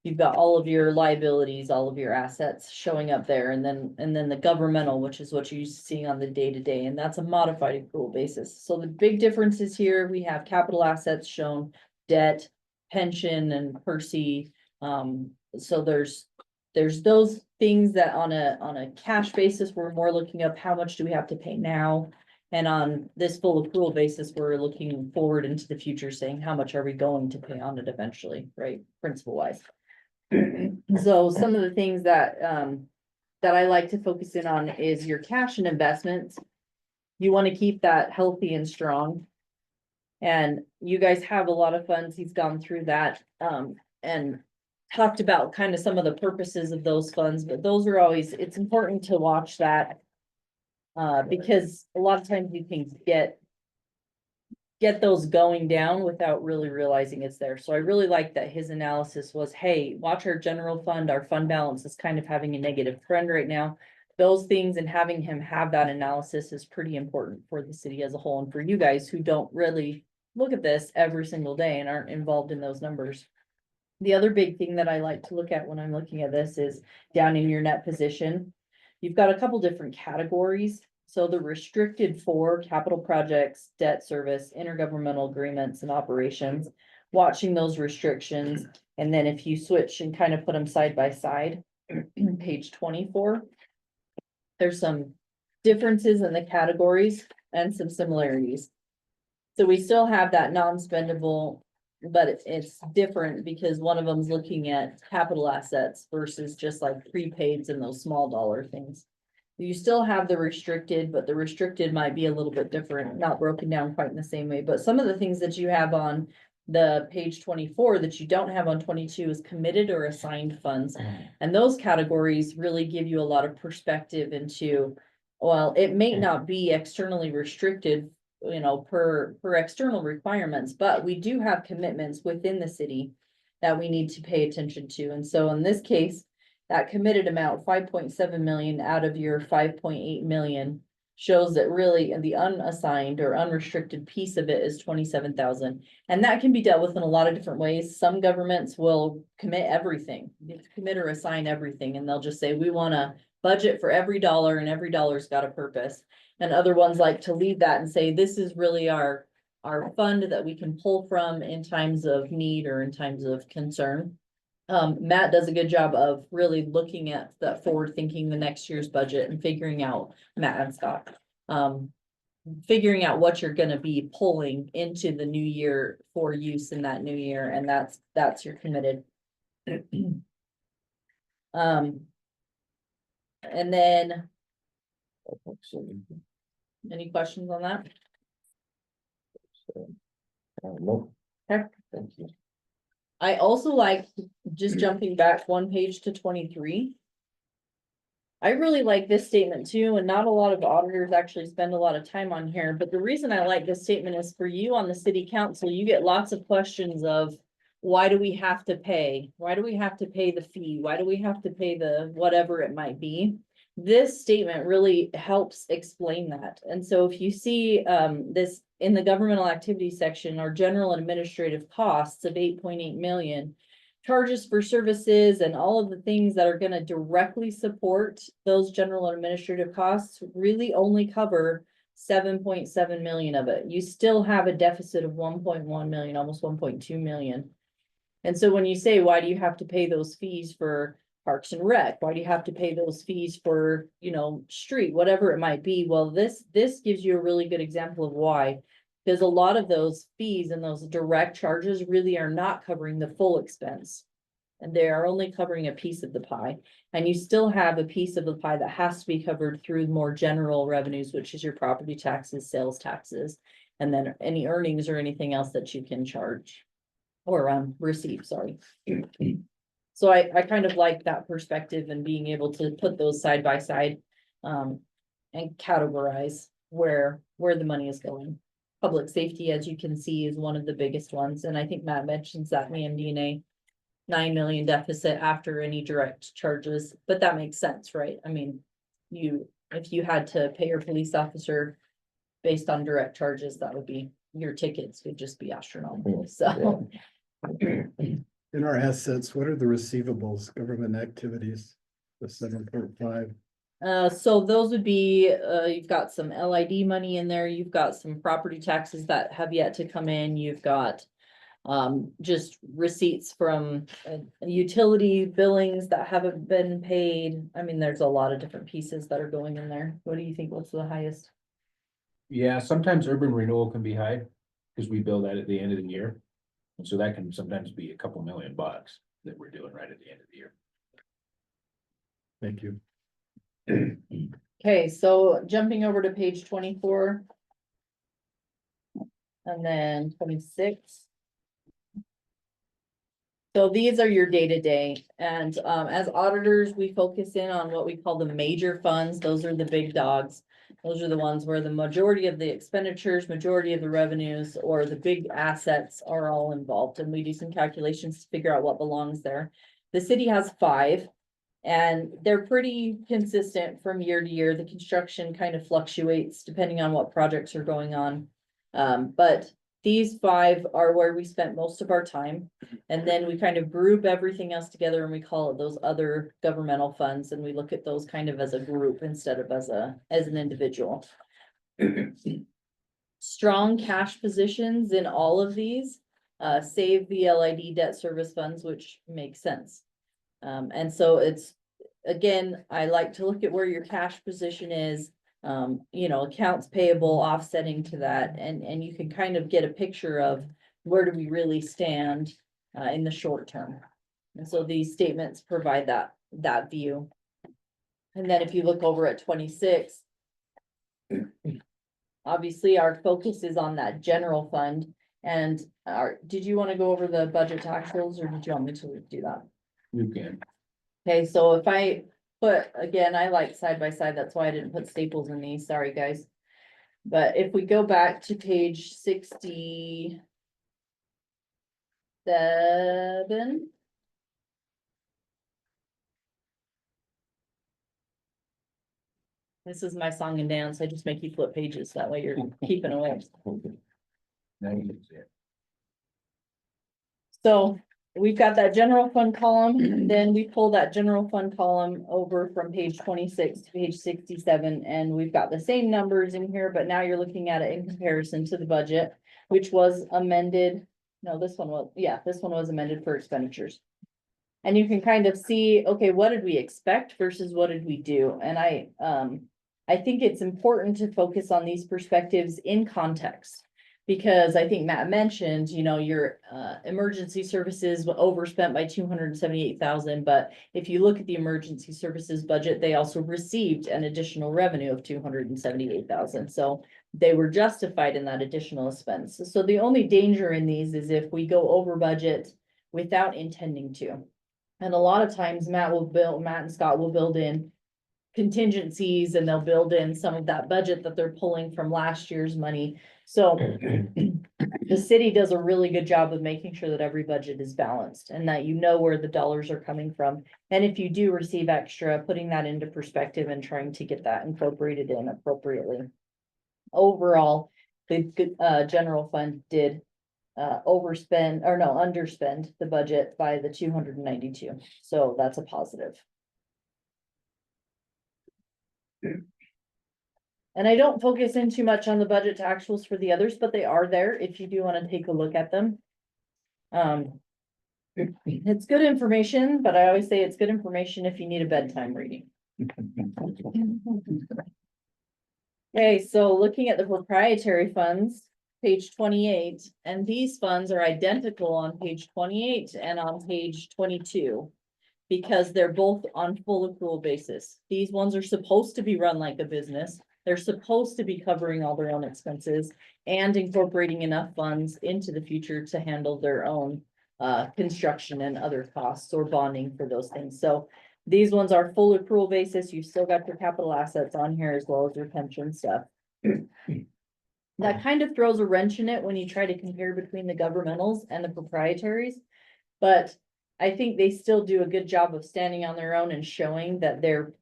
You've got all of your liabilities, all of your assets showing up there, and then the governmental, which is what you're seeing on the day-to-day, and that's a modified accrual basis. So the big differences here, we have capital assets shown, debt, pension, and Percy. So there's those things that on a cash basis, we're more looking up how much do we have to pay now? And on this full accrual basis, we're looking forward into the future, saying how much are we going to pay on it eventually, right, principal wise. So some of the things that I like to focus in on is your cash and investments. You want to keep that healthy and strong. And you guys have a lot of funds. He's gone through that and talked about kind of some of the purposes of those funds, but those are always, it's important to watch that. Because a lot of times you can get those going down without really realizing it's there. So I really like that his analysis was, hey, watch our general fund, our fund balance is kind of having a negative trend right now. Those things and having him have that analysis is pretty important for the city as a whole and for you guys who don't really look at this every single day and aren't involved in those numbers. The other big thing that I like to look at when I'm looking at this is down in your net position. You've got a couple different categories. So the restricted for capital projects, debt service, intergovernmental agreements and operations, watching those restrictions. And then if you switch and kind of put them side by side, page 24, there's some differences in the categories and some similarities. So we still have that non-spendable, but it's different because one of them's looking at capital assets versus just like prepaids and those small dollar things. You still have the restricted, but the restricted might be a little bit different, not broken down quite in the same way. But some of the things that you have on the page 24 that you don't have on 22 is committed or assigned funds. And those categories really give you a lot of perspective into, well, it may not be externally restricted, you know, per external requirements, but we do have commitments within the city that we need to pay attention to. And so in this case, that committed amount, 5.7 million out of your 5.8 million, shows that really the unassigned or unrestricted piece of it is 27,000. And that can be dealt with in a lot of different ways. Some governments will commit everything, commit or assign everything, and they'll just say, we want to budget for every dollar and every dollar's got a purpose. And other ones like to leave that and say, this is really our fund that we can pull from in times of need or in times of concern. Matt does a good job of really looking at that forward thinking the next year's budget and figuring out, Matt and Scott, figuring out what you're gonna be pulling into the new year for use in that new year, and that's your committed. And then any questions on that? No. Okay. Thank you. I also like just jumping back one page to 23. I really like this statement too, and not a lot of auditors actually spend a lot of time on here, but the reason I like this statement is for you on the city council, you get lots of questions of why do we have to pay? Why do we have to pay the fee? Why do we have to pay the whatever it might be? this statement really helps explain that. And so if you see, this in the governmental activity section, our general and administrative costs of 8.8 million. Charges for services and all of the things that are gonna directly support those general and administrative costs really only cover 7.7 million of it. You still have a deficit of 1.1 million, almost 1.2 million. And so when you say, why do you have to pay those fees for Parks and Rec? Why do you have to pay those fees for, street, whatever it might be? Well, this gives you a really good example of why. Because a lot of those fees and those direct charges really are not covering the full expense. And they are only covering a piece of the pie. And you still have a piece of the pie that has to be covered through more general revenues, which is your property taxes, sales taxes, and then any earnings or anything else that you can charge. Or receive, sorry. So I kind of like that perspective and being able to put those side by side. And categorize where the money is going. Public safety, as you can see, is one of the biggest ones, and I think Matt mentions that in the MD&A. 9 million deficit after any direct charges, but that makes sense, right? I mean, if you had to pay your police officer based on direct charges, that would be, your tickets would just be astronomical, so. In our assets, what are the receivables, government activities, the 7.5? So those would be, you've got some LID money in there, you've got some property taxes that have yet to come in, you've got. Just receipts from utility billings that haven't been paid. I mean, there's a lot of different pieces that are going in there. What do you think? What's the highest? Yeah, sometimes urban renewal can be high, because we bill that at the end of the year. And so that can sometimes be a couple $1 million that we're doing right at the end of the year. Thank you. Okay, so jumping over to page 24. And then 26. So these are your day-to-day, and as auditors, we focus in on what we call the major funds. Those are the big dogs. Those are the ones where the majority of the expenditures, majority of the revenues, or the big assets are all involved, and we do some calculations to figure out what belongs there. The city has 5, and they're pretty consistent from year to year. The construction kind of fluctuates depending on what projects are going on. But these 5 are where we spent most of our time. And then we kind of group everything else together and we call it those other governmental funds. And we look at those kind of as a group instead of as an individual. Strong cash positions in all of these, save the LID debt service funds, which makes sense. And so it's, again, I like to look at where your cash position is. Accounts payable offsetting to that, and you can kind of get a picture of where do we really stand in the short term. And so these statements provide that view. And then if you look over at 26, obviously our focus is on that general fund. And did you want to go over the budget tax rules, or did you want me to do that? You can. Okay, so if I put, again, I like side by side, that's why I didn't put staples in these, sorry guys. But if we go back to page 67. This is my song and dance, I just make you flip pages, that way you're keeping away. Now you can see it. So we've got that general fund column, then we pull that general fund column over from page 26 to page 67, and we've got the same numbers in here, but now you're looking at it in comparison to the budget, which was amended. No, this one was amended for expenditures. And you can kind of see, okay, what did we expect versus what did we do? And I think it's important to focus on these perspectives in context. Because I think Matt mentioned, your emergency services were overspent by 278,000, but if you look at the emergency services budget, they also received an additional revenue of 278,000. So they were justified in that additional expense. So the only danger in these is if we go over budget without intending to. And a lot of times Matt and Scott will build in contingencies and they'll build in some of that budget that they're pulling from last year's money. So the city does a really good job of making sure that every budget is balanced and that you know where the dollars are coming from. And if you do receive extra, putting that into perspective and trying to get that incorporated in appropriately. Overall, the general fund did underspend the budget by the 292. So that's a positive. And I don't focus in too much on the budget to actuals for the others, but they are there if you do want to take a look at them. It's good information, but I always say it's good information if you need a bedtime reading. Okay, so looking at the proprietary funds, page 28, and these funds are identical on page 28 and on page 22. Because they're both on full accrual basis. These ones are supposed to be run like a business. They're supposed to be covering all their own expenses and incorporating enough funds into the future to handle their own construction and other costs or bonding for those things. So these ones are full accrual basis. You've still got your capital assets on here as well as your pension stuff. That kind of throws a wrench in it when you try to compare between the governmentals and the proprietaries. But I think they still do a good job of standing on their own and showing that they're,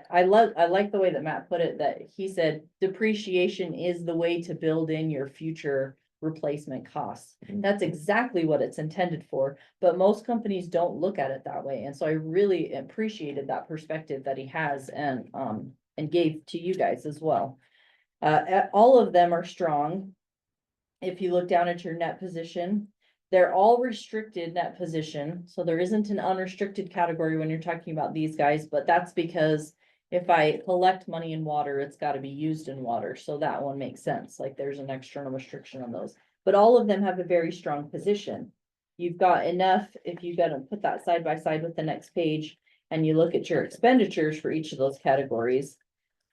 I like the way that Matt put it, that he said depreciation is the way to build in your future replacement costs. That's exactly what it's intended for, but most companies don't look at it that way. And so I really appreciated that perspective that he has and gave to you guys as well. All of them are strong. If you look down at your net position, they're all restricted net position, so there isn't an unrestricted category when you're talking about these guys, but that's because if I collect money in water, it's gotta be used in water, so that one makes sense, like there's an external restriction on those. But all of them have a very strong position. You've got enough, if you gotta put that side by side with the next page, and you look at your expenditures for each of those categories.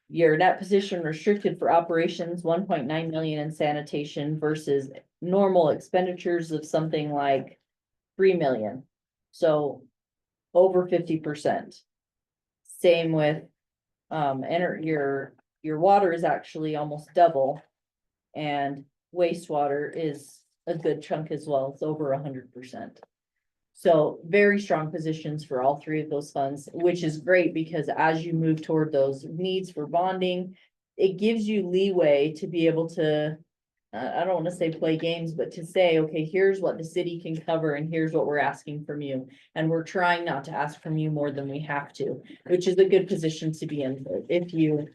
Your net position restricted for operations, 1.9 million in sanitation versus normal expenditures of something like 3 million. So over 50%. Same with your water is actually almost double. And wastewater is a good chunk as well. It's over 100%. So very strong positions for all three of those funds, which is great because as you move toward those needs for bonding, it gives you leeway to be able to, I don't want to say play games, but to say, okay, here's what the city can cover and here's what we're asking from you. And we're trying not to ask from you more than we have to, which is a good position to be in. If you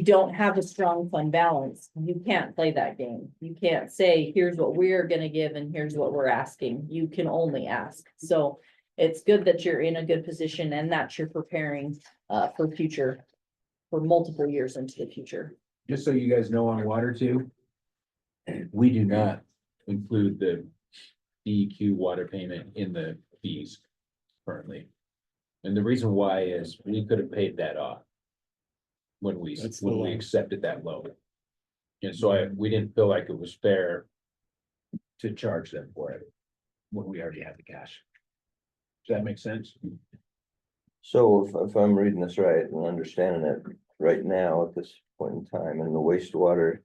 don't have a strong fund balance, you can't play that game. You can't say, here's what we're gonna give and here's what we're asking. You can only ask. So it's good that you're in a good position and that you're preparing for multiple years into the future. Just so you guys know on water too. We do not include the DEQ water payment in the fees currently. And the reason why is we could have paid that off. When we accepted that loan. And so we didn't feel like it was fair to charge them for it when we already had the cash. Does that make sense? So if I'm reading this right and understanding it right now at this point in time, in the wastewater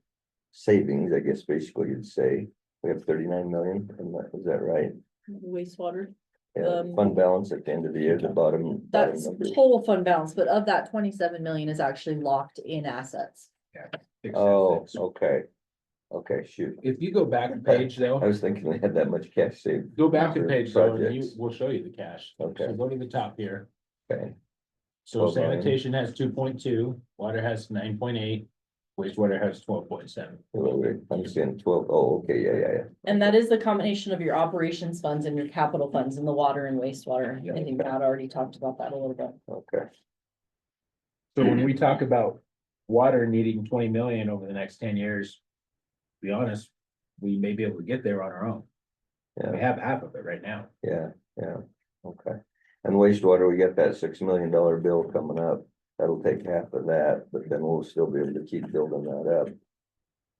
savings, I guess basically you'd say, we have 39 million, is that right? Wastewater. Yeah, fund balance at the end of the year, the bottom That's number. total fund balance, but of that 27 million is actually locked in assets. Oh, okay. Okay, shoot. If you go back a page I though, was thinking we had that much cash saved. go back a for page though, and projects. we'll show you the cash. Okay. So go to the top here. Okay, So 12 million. sanitation has 2.2, water has 9.8, wastewater has 12.7. I'm seeing 12. Oh, okay, yeah. And that is the combination of your operations funds and your capital funds in the water and wastewater. I think Matt already talked about that a little bit. Okay, So when we talk about water needing 20 million over the next 10 years, to be honest, we may be able to get there on our own. We yeah, have half of it right now. yeah, okay. And wastewater, we got that $6 million bill coming up. That'll take half of that, but then we'll still be able to keep building that up.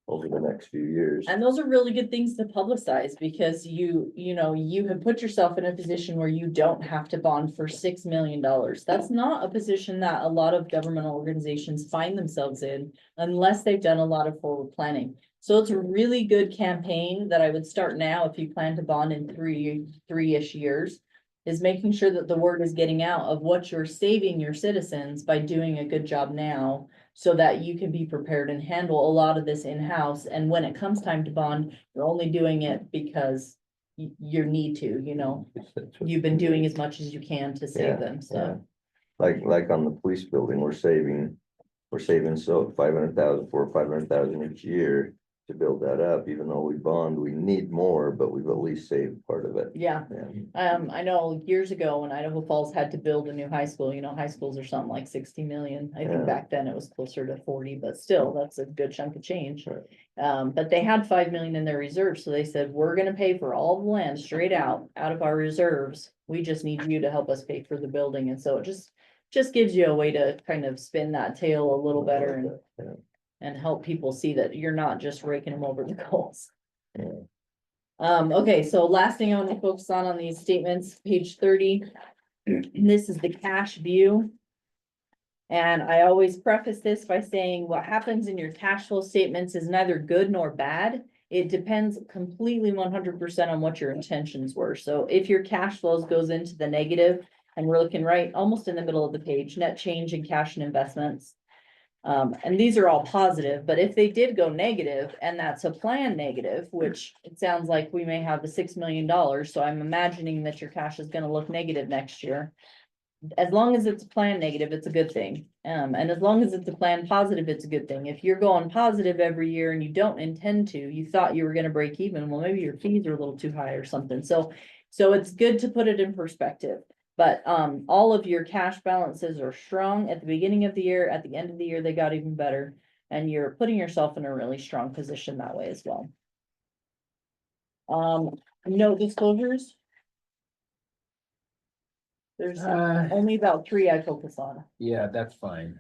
over the next few years. And those are really good things to publicize because you know, you have put yourself in a position where you don't have to bond for $6 million. That's not a position that a lot of governmental organizations find themselves in unless they've done a lot of forward planning. So it's a really good campaign that I would start now if you plan to bond in three-ish years, is making sure that the word is getting out of what you're saving your citizens by doing a good job now, so that you can be prepared and handle a lot of this in-house. And when it comes time to bond, you're only doing it because you need to, you know, you've been doing as much as you can to Yeah, save them, yeah. so. Like on the police building, we're saving so 500,000, 500,000 each year to build that up, even though we bond, we need more, but we've at least saved part of it. Yeah, Yeah. I know years ago when Idaho Falls had to build a new high school, you know, high schools are something like 60 million. I Yeah. think back then it was closer to 40, but still, that's a good chunk of change. Right. But they had 5 million in their reserves, so they said, we're gonna pay for all the land straight out of our reserves. We just need you to help us pay for the building, and so it just gives you a way to kind of spin that tail a little better and Yeah. and help people see that you're not just raking them over the coals. Yeah. Okay, so last thing I want to focus on these statements, page 30. This is the cash view. And I always preface this by saying what happens in your cash flow statements is neither good nor bad. It depends completely 100% on what your intentions were. So if your cash flows goes into the negative, and we're looking right almost in the middle of the page, net change in cash and investments. And these are all positive, but if they did go negative and that's a plan negative, which it sounds like we may have the $6 million. So I'm imagining that your cash is gonna look negative next year. As long as it's a plan negative, it's a good thing. And as long as it's a plan positive, it's a good thing. If you're going positive every year and you don't intend to, you thought you were gonna break even, well, maybe your fees are a little too high or something. So it's good to put it in perspective. But all of your cash balances are strong at the beginning of the year. At the end of the year, they got even better. And you're putting yourself in a really strong position that way as well. No disclosures. There's only about 3 I focus on. Yeah, that's fine.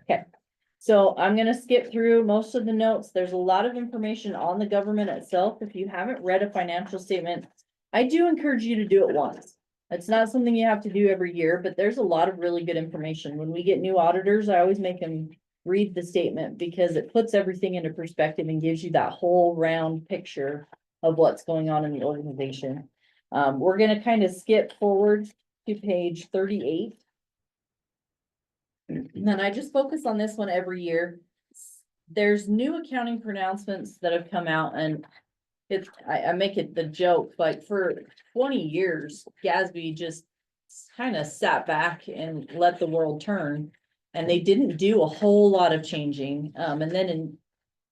So I'm gonna skip through most of the notes. There's a lot of information on the government itself. If you haven't read a financial statement, I do encourage you to do it once. It's not something you have to do every year, but there's a lot of really good information. When we get new auditors, I always make them read the statement because it puts everything into perspective and gives you that whole round picture of what's going on in the organization. We're gonna kind of skip forward to page 38. And then I just focus on this one every year. There's new accounting pronouncements that have come out, and I make it the joke, like for 20 years, Gatsby just kind of sat back and let the world turn. And they didn't do a whole lot of changing. And then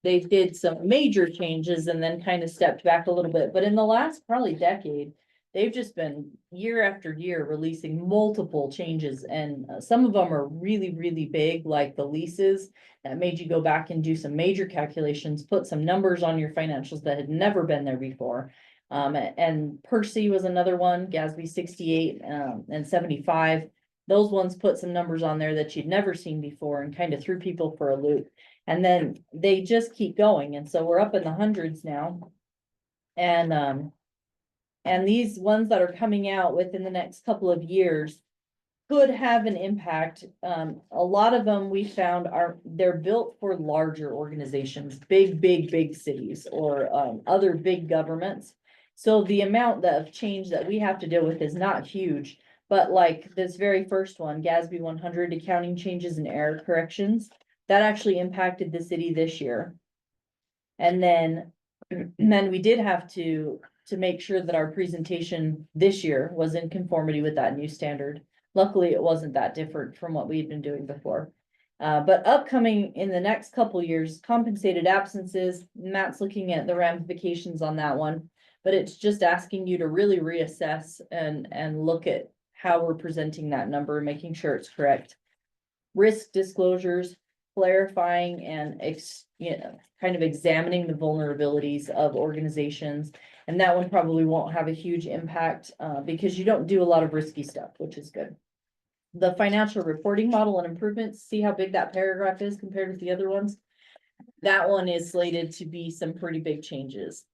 they did some major changes and then kind of stepped back a little bit. But in the last probably decade, they've just been year after year releasing multiple changes. And some of them are really, really big, like the leases that made you go back and do some major calculations, put some numbers on your financials that had never been there before. And Percy was another one, Gatsby 68 and 75. Those ones put some numbers on there that you'd never seen before and kind of threw people for a loop. And then they just keep going. And so we're up in the hundreds now. And these ones that are coming out within the next couple of years could have an impact. A lot of them we found they're built for larger organizations, big cities or other big governments. So the amount of change that we have to deal with is not huge, but like this very first one, Gatsby 100 accounting changes and error corrections, that actually impacted the city this year. And then we did have to make sure that our presentation this year was in conformity with that new standard. Luckily, it wasn't that different from what we had been doing before. But upcoming in the next couple years, compensated absences, Matt's looking at the ramifications on that one, but it's just asking you to really reassess and look at how we're presenting that number, making sure it's correct. Risk disclosures, clarifying and kind of examining the vulnerabilities of organizations. And that one probably won't have a huge impact because you don't do a lot of risky stuff, which is good. The financial reporting model and improvements, see how big that paragraph is compared with the other ones. that one is slated to be some pretty big changes.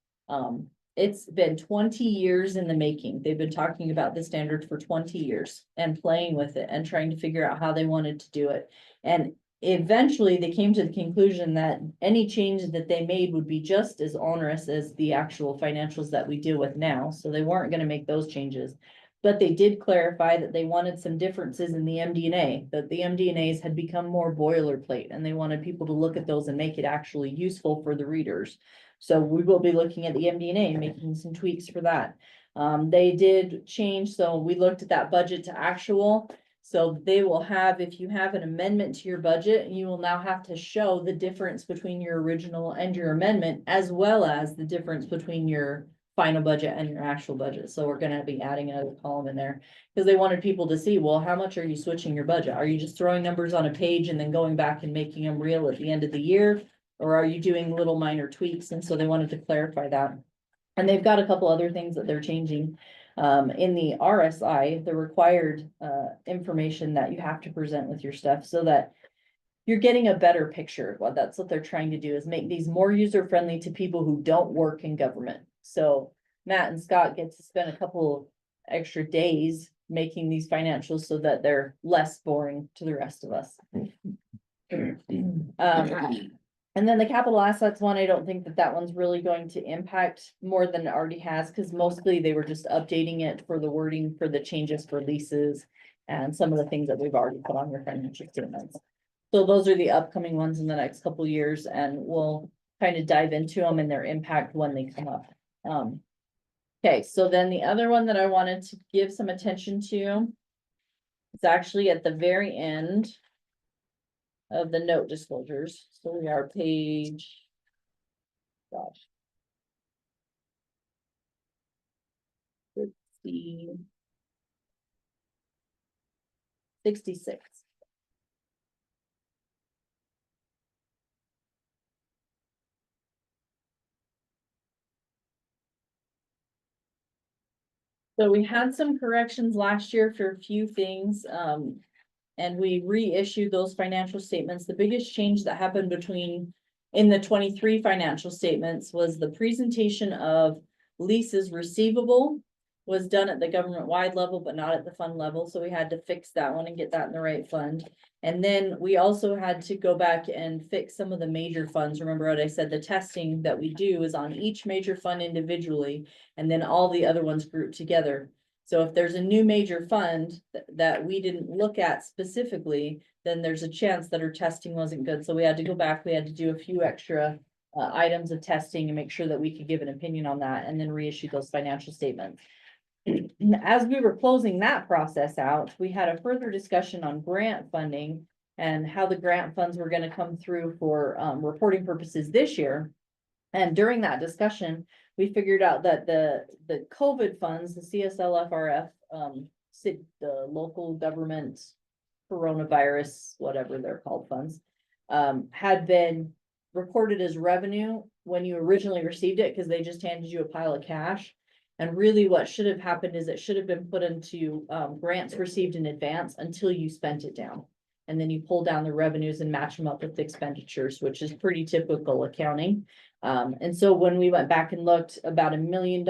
It's been 20 years in the making. They've been talking about the standard for 20 years and playing with it and trying to figure out how they wanted to do it. And eventually they came to the conclusion that any change that they made would be just as onerous as the actual financials that we deal with now. So they weren't gonna make those changes. But they did clarify that they wanted some differences in the MD&A, that the MD&As had become more boilerplate and they wanted people to look at those and make it actually useful for the readers. So we will be looking at the MD&A and making some tweaks for that. They did change, so we looked at that budget to actual. So they will have, if you have an amendment to your budget, you will now have to show the difference between your original and your amendment, as well as the difference between your final budget and your actual budget. So we're gonna be adding another column in there. Because they wanted people to see, well, how much are you switching your budget? Are you just throwing numbers on a page and then going back and making them real at the end of the year? Or are you doing little minor tweaks? And so they wanted to clarify that. And they've got a couple other things that they're changing. In the RSI, the required information that you have to present with your stuff so that you're getting a better picture. Well, that's what they're trying to do, is make these more user-friendly to people who don't work in government. So Matt and Scott get to spend a couple extra days making these financials so that they're less boring to the rest of us. And then the capital assets one, I don't think that that one's really going to impact more than it already has, because mostly they were just updating it for the wording for the changes for leases and some of the things that we've already put on your financial statements. So those are the upcoming ones in the next couple of years, and we'll kind of dive into them and their impact when they come up. Okay, so then the other one that I wanted to give some attention to, it's actually at the very end of the note disclosures. So we are page, gosh. 66. So we had some corrections last year for a few things, and we reissued those financial statements. The biggest change that happened in the 23 financial statements was the presentation of leases receivable was done at the government-wide level, but not at the fund level. So we had to fix that one and get that in the right fund. And then we also had to go back and fix some of the major funds. Remember what I said, the testing that we do is on each major fund individually, and then all the other ones grouped together. So if there's a new major fund that we didn't look at specifically, then there's a chance that our testing wasn't good. So we had to go back, we had to do a few extra items of testing and make sure that we could give an opinion on that and then reissue those financial statements. As we were closing that process out, we had a further discussion on grant funding and how the grant funds were going to come through for reporting purposes this year. And during that discussion, we figured out that the COVID funds, the CSLFRF, the local government coronavirus, whatever they're called funds, had been recorded as revenue when you originally received it, because they just handed you a pile of cash. And really what should have happened is it should have been put into grants received in advance until you spent it down. And then you pull down the revenues and match them up with the expenditures, which is pretty typical accounting. And so when we went back and looked, about $1 million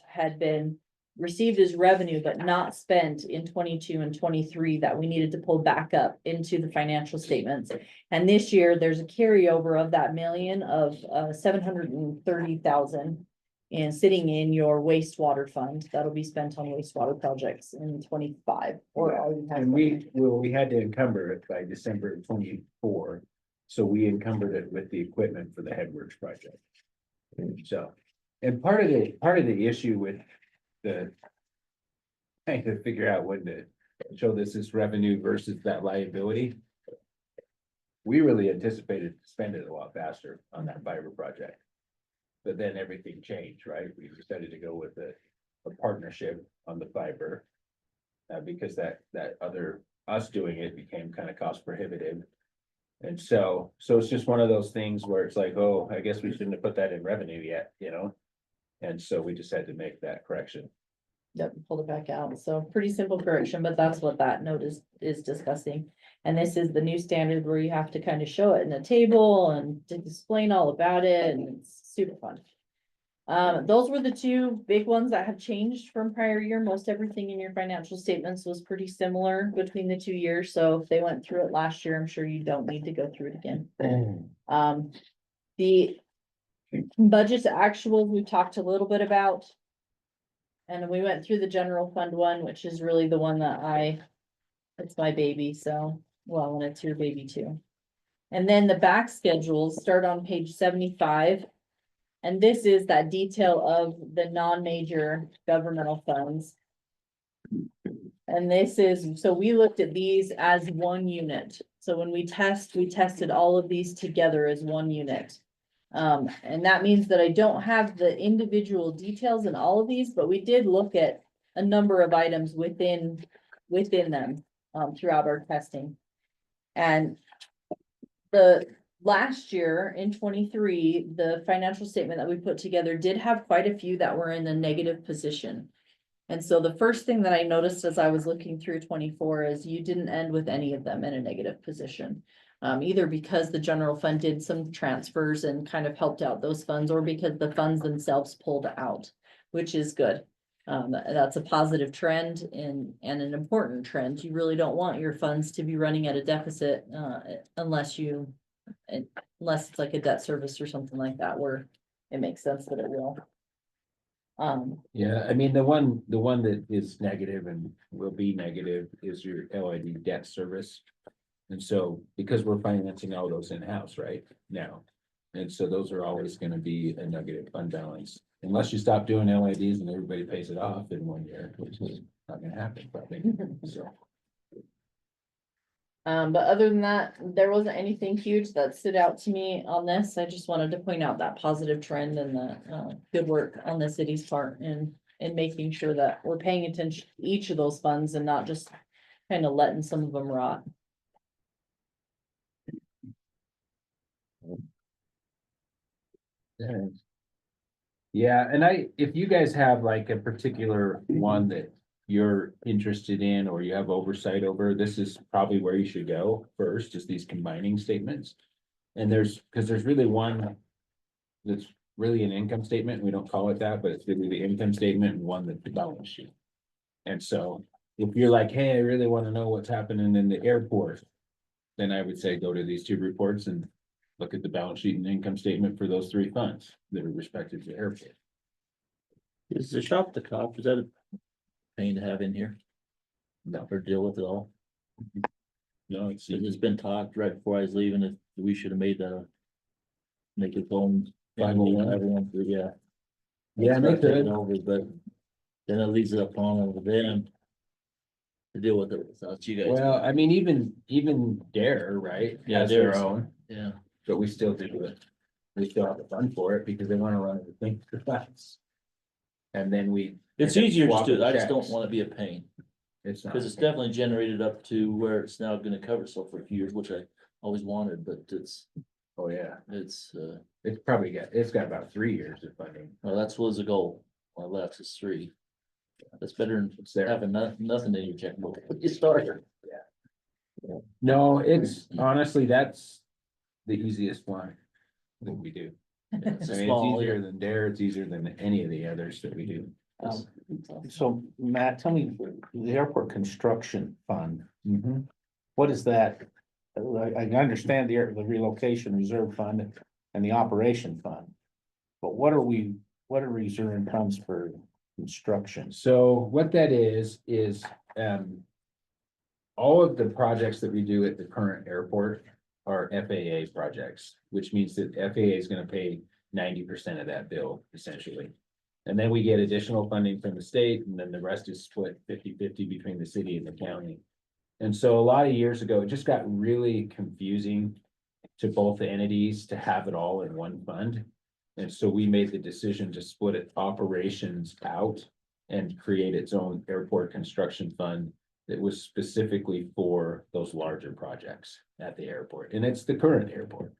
had been received as revenue, but not spent in 22 and 23 that we needed to pull back up into the financial statements. And this year there's a carryover of that million of 730,000 and sitting in your wastewater fund that'll be spent on wastewater projects in 25 or all you have. And we had to encumber it by December of 24. So we encumbered it with the equipment for the headworks project. So, and part of the issue with the trying to figure out when to show this as revenue versus that liability. We really anticipated to spend it a lot faster on that fiber project. But then everything changed, right? We decided to go with a partnership on the fiber. Because that other, us doing it became kind of cost prohibitive. And so it's just one of those things where it's like, oh, I guess we shouldn't have put that in revenue yet, you know? And so we just had to make that correction. Yep, pulled it back out. So pretty simple correction, but that's what that note is discussing. And this is the new standard where you have to kind of show it in a table and to explain all about it, and it's super fun. Those were the two big ones that have changed from prior year. Most everything in your financial statements was pretty similar between the 2 years, so if they went through it last year, I'm sure you don't need to go through it again. The budget to actual, we talked a little bit about. And we went through the general fund one, which is really the one that it's my baby, so, well, and it's your baby too. And then the back schedules start on page 75. And this is that detail of the non-major governmental funds. And this is, so we looked at these as one unit. So when we tested all of these together as one unit. And that means that I don't have the individual details in all of these, but we did look at a number of items within them, throughout our testing. And the last year in 23, the financial statement that we put together did have quite a few that were in a negative position. And so the first thing that I noticed as I was looking through 24 is you didn't end with any of them in a negative position. Either because the general fund did some transfers and kind of helped out those funds, or because the funds themselves pulled out, which is good. That's a positive trend and an important trend. You really don't want your funds to be running at a deficit, unless it's like a debt service or something like that, where it makes sense that it will. Yeah, I mean, the one that is negative and will be negative is your LID debt service. And so, because we're financing all those in-house right now, and so those are always gonna be a negative fund balance. Unless you stop doing LIDs and everybody pays it off in 1 year, which is not gonna happen, probably, so. But other than that, there wasn't anything huge that stood out to me on this. I just wanted to point out that positive trend and the good work on the city's part in making sure that we're paying attention to each of those funds and not just kind of letting some of them rot. Yeah, and if you guys have like a particular one that you're interested in or you have oversight over, this is probably where you should go first, is these combining statements. And because there's really one that's really an income statement, we don't call it that, but it's really the income statement and one that's the balance sheet. And so if you're like, hey, I really want to know what's happening in the airport, then I would say go to these two reports and look at the balance sheet and income statement for those three funds that are respective to the airport. Is the shop the cop, is that a pain to have in here No, or deal with it all? no, it's, It's been talked right before I was leaving that we should have made that. Make its own. 501. Everyone, yeah. Yeah, they Start taking could. over, but then it leaves it upon over them. To deal with it without you guys. well, I mean, even Dare, right? Yeah, has their Dare's- own, Yeah, but we still do it. We still have to fund for it because they want to run everything for us. And then it's end up easier just swapping to, I just don't checks. want to be a pain, It's not. because it's definitely generated up to where it's now gonna cover itself for a few years, which I always wanted, but Oh, yeah, it's, it's got about 3 years of funding. well, that's was the goal. When I left, it's 3. That's better than It's there. having nothing in your checkbook. You start. No, it's honestly, that's the easiest one that we do. It's I a mean, small, it's easier than Dare, it's easier than any of the others that we do. So Matt, tell me, the airport construction fund, Mhm. what is that? I understand the relocation reserve fund and the operation fund. But what are reserve funds for construction? So what that is, all of the projects that we do at the current airport are FAA projects, which means that FAA is gonna pay 90% of that bill essentially. And then we get additional funding from the state, and then the rest is split 50-50 between the city and the county. And so a lot of years ago, it just got really confusing to both the entities to have it all in one fund. And so we made the decision to split it operations out and create its own airport construction fund that was specifically for those larger projects at the airport. And it's the current airport.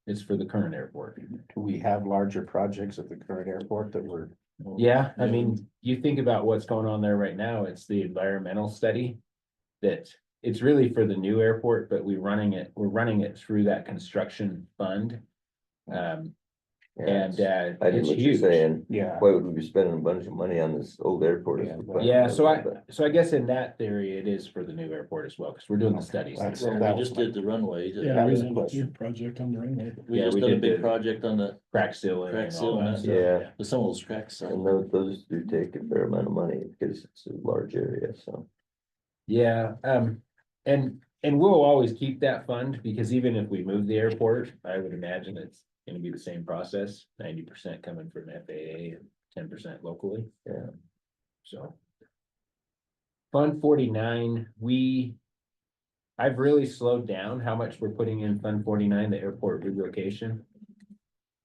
It's for the current airport. Do we have larger projects at the current airport that were? Yeah, I mean, you think about what's going on there right now, it's the environmental study that it's really for the new airport, but we're running it through that construction fund. And I get it's what you're huge. saying. Yeah. Why would we be spending a bunch of money on this old airport? if we plan Yeah, on so it, but- so I guess in that theory, it is for the new airport as well, because we're doing the studies. That's- Well, that we was just my- did the runway. Yeah, That we was a did a question. big project on the runway. We Yeah, just we done a did big the- project on the, Crack sealing. Crack and all sealing, that that's- stuff, Yeah. some of those cracks. And those do take a fair amount of money because it's a large area, so. Yeah, and we'll always keep that fund, because even if we move the airport, I would imagine it's gonna be the same process, 90% coming from FAA and 10% locally. Yeah. So. Fund 49, I've really slowed down how much we're putting in Fund 49, the airport relocation.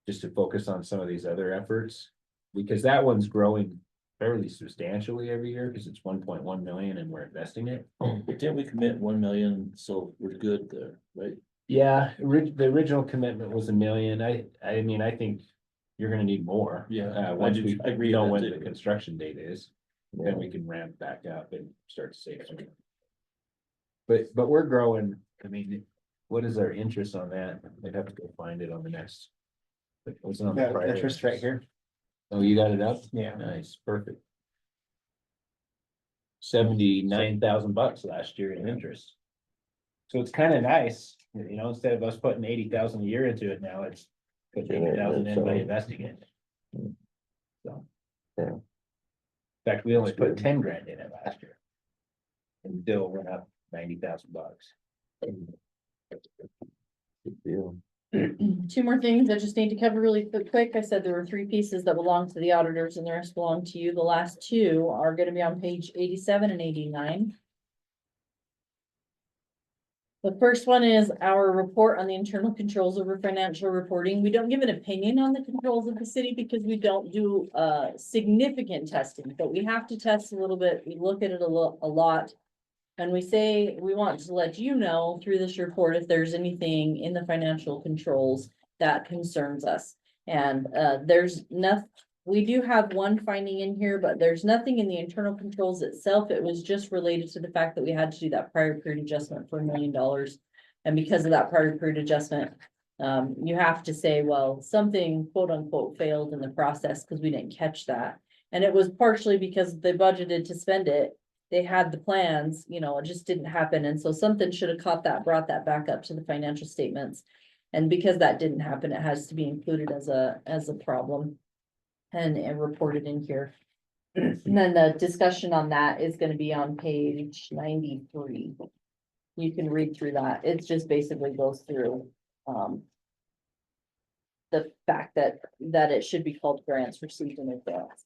Just to focus on some of these other efforts, because that one's growing fairly substantially every year, because it's 1.1 million and we're investing it. But didn't we commit 1 million, so we're good there, right? Yeah, the original commitment was 1 million. I mean, I think you're gonna need more. Yeah, I Once do- we I agree with know that when too. the construction date is, Yeah. then we can ramp back up and start to save some. But we're growing. I mean, what is our interest on that? I'd have to go find it on the next. It was on the prior. Interest right here. Oh, you got it up? Yeah. Nice, perfect. $79,000 last year in interest. So it's kind of nice, instead of us putting 80,000 a year into it now, it's putting Yeah, 80,000 in by so- investing it. So. Yeah. In fact, we only That's put good. 10 grand in it last year. And still went up $90,000. Good deal. Two more things I just need to cover really quick. I said there were three pieces that belong to the auditors and the rest belong to you. The last two are gonna be on page 87 and 89. The first one is our report on the internal controls over financial reporting. We don't give an opinion on the controls of the city because we don't do significant testing, but we have to test a little bit. We look at it a lot. And we say, we want to let you know through this report if there's anything in the financial controls that concerns us. And there's nothing, we do have one finding in here, but there's nothing in the internal controls itself. It was just related to the fact that we had to do that prior period adjustment for $1 million. And because of that prior period adjustment, you have to say, well, something quote unquote failed in the process because we didn't catch that. And it was partially because they budgeted to spend it. They had the plans, it just didn't happen. And so something should have caught that, brought that back up to the financial statements. And because that didn't happen, it has to be included as a problem and reported in here. And then the discussion on that is gonna be on page 93. You can read through that. It just basically goes through, the fact that it should be called grants received in advance.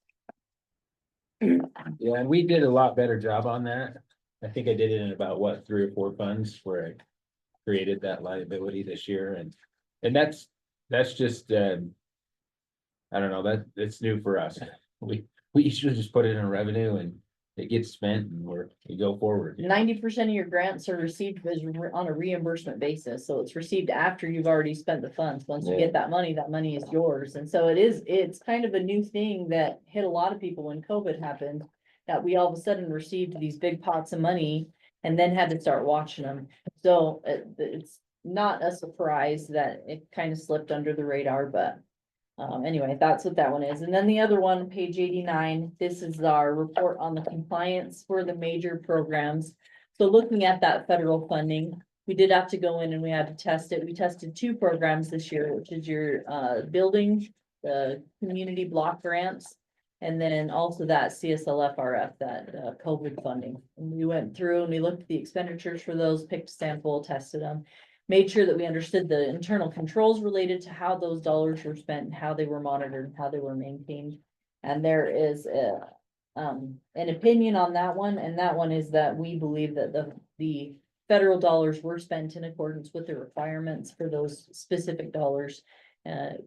Yeah, and we did a lot better job on that. I think I did it in about 3 or 4 funds where I created that liability this year, and that's just I don't know, it's new for us. We usually just put it in revenue and it gets spent and we go forward. 90% of your grants are received on a reimbursement basis, so it's received after you've already spent the funds. Once you get that money is yours, and so it's kind of a new thing that hit a lot of people when COVID happened. That we all of a sudden received these big pots of money and then had to start watching them. So it's not a surprise that it kind of slipped under the radar, but anyway, that's what that one is. And then the other one, page 89, this is our report on the compliance for the major programs. So looking at that federal funding, we did have to go in and we had to test it. We tested 2 programs this year, which is your building, the community block grants, and then also that CSLFRF, that COVID funding. And we went through and we looked at the expenditures for those, picked a sample, tested them. Made sure that we understood the internal controls related to how those dollars were spent and how they were monitored and how they were maintained. And there is an opinion on that one, and that one is that we believe that the federal dollars were spent in accordance with the requirements for those specific dollars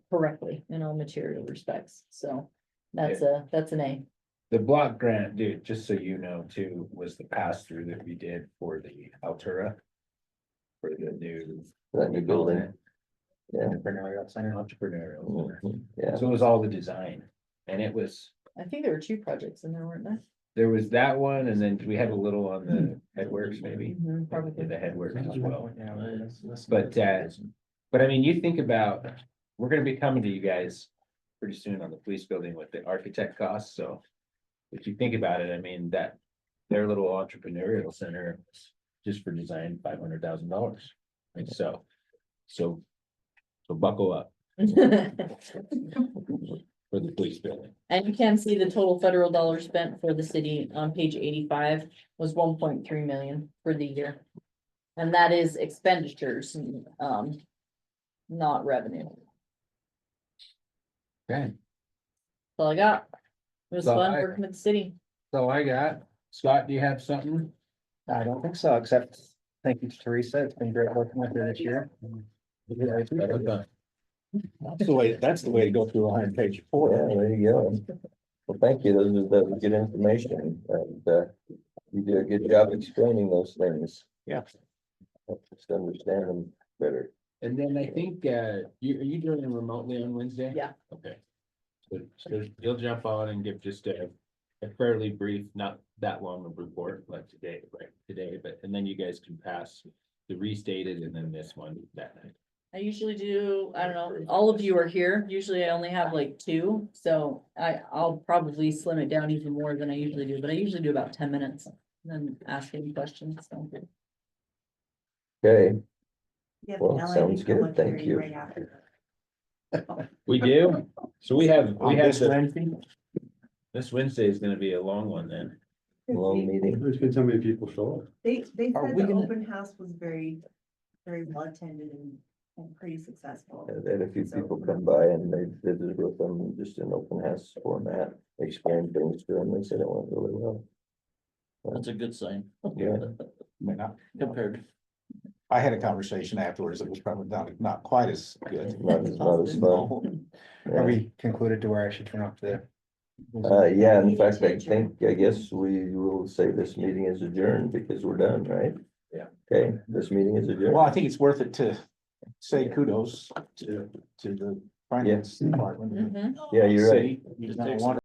correctly in all material respects. So that's an A. The block grant, dude, just so you know too, was the pass through that we did for the Altura. For the new. That new building. Yeah. Entrepreneurial center. Mhm. Yeah. So it was all the design, and it was, I think there were 2 projects in there, weren't there? there was that one, and then we had a little on the headworks, maybe, Mhm, probably. the headworks as well. But I mean, you think about, we're gonna be coming to you guys pretty soon on the police building with the architect costs, so. If you think about it, I mean, that, their little entrepreneurial center, just for design, $500,000. And so buckle up for the police building. And you can see the total federal dollars spent for the city on page 85 was 1.3 million for the year. And that is expenditures, not revenue. Okay, That's all I got. It was So fun I- working with the city. so I got, Scott, do you have something? I don't think so, except thank you to Teresa. It's been great working with her this year. That's that's the way to go through 100-page Yeah, report. there you go. Well, thank you. That was good information and, you do a good job explaining those things. Yeah. Help us to understand them better. And then I think, are you doing it remotely on Wednesday? Yeah. Okay. So you'll jump on and give just a fairly brief, not that long of a report like today, but, and then you guys can pass the restated and then this one that night. I usually do, I don't know, all of you are here. Usually I only have like 2, so I'll probably slim it down even more than I usually do, but I usually do about 10 minutes. And then ask any questions, so. Okay, You have Well, an LA sounds good, public thank hearing you. right after. We do? So we have On this the, Wednesday, this Wednesday is gonna be a long one then. long meeting. There's been so many people show up. They Are said we the gonna- open house was very, very well attended and pretty successful. They had a few people come by and they visited with them just in open house format, explained things to them. They said it went really well. That's a good sign. Yeah. may not. Compared. I had a conversation afterwards. It was probably not quite as good. Not as fun. Are Yeah. we concluded to where I should turn off the? Yeah, in fact, I guess we will say this meeting is adjourned because we're done, right? Yeah. Okay, this meeting is adjourned. Well, I think it's worth it to say kudos to the finance department. Mhm. Yeah, you're right. City. You've done a wonderful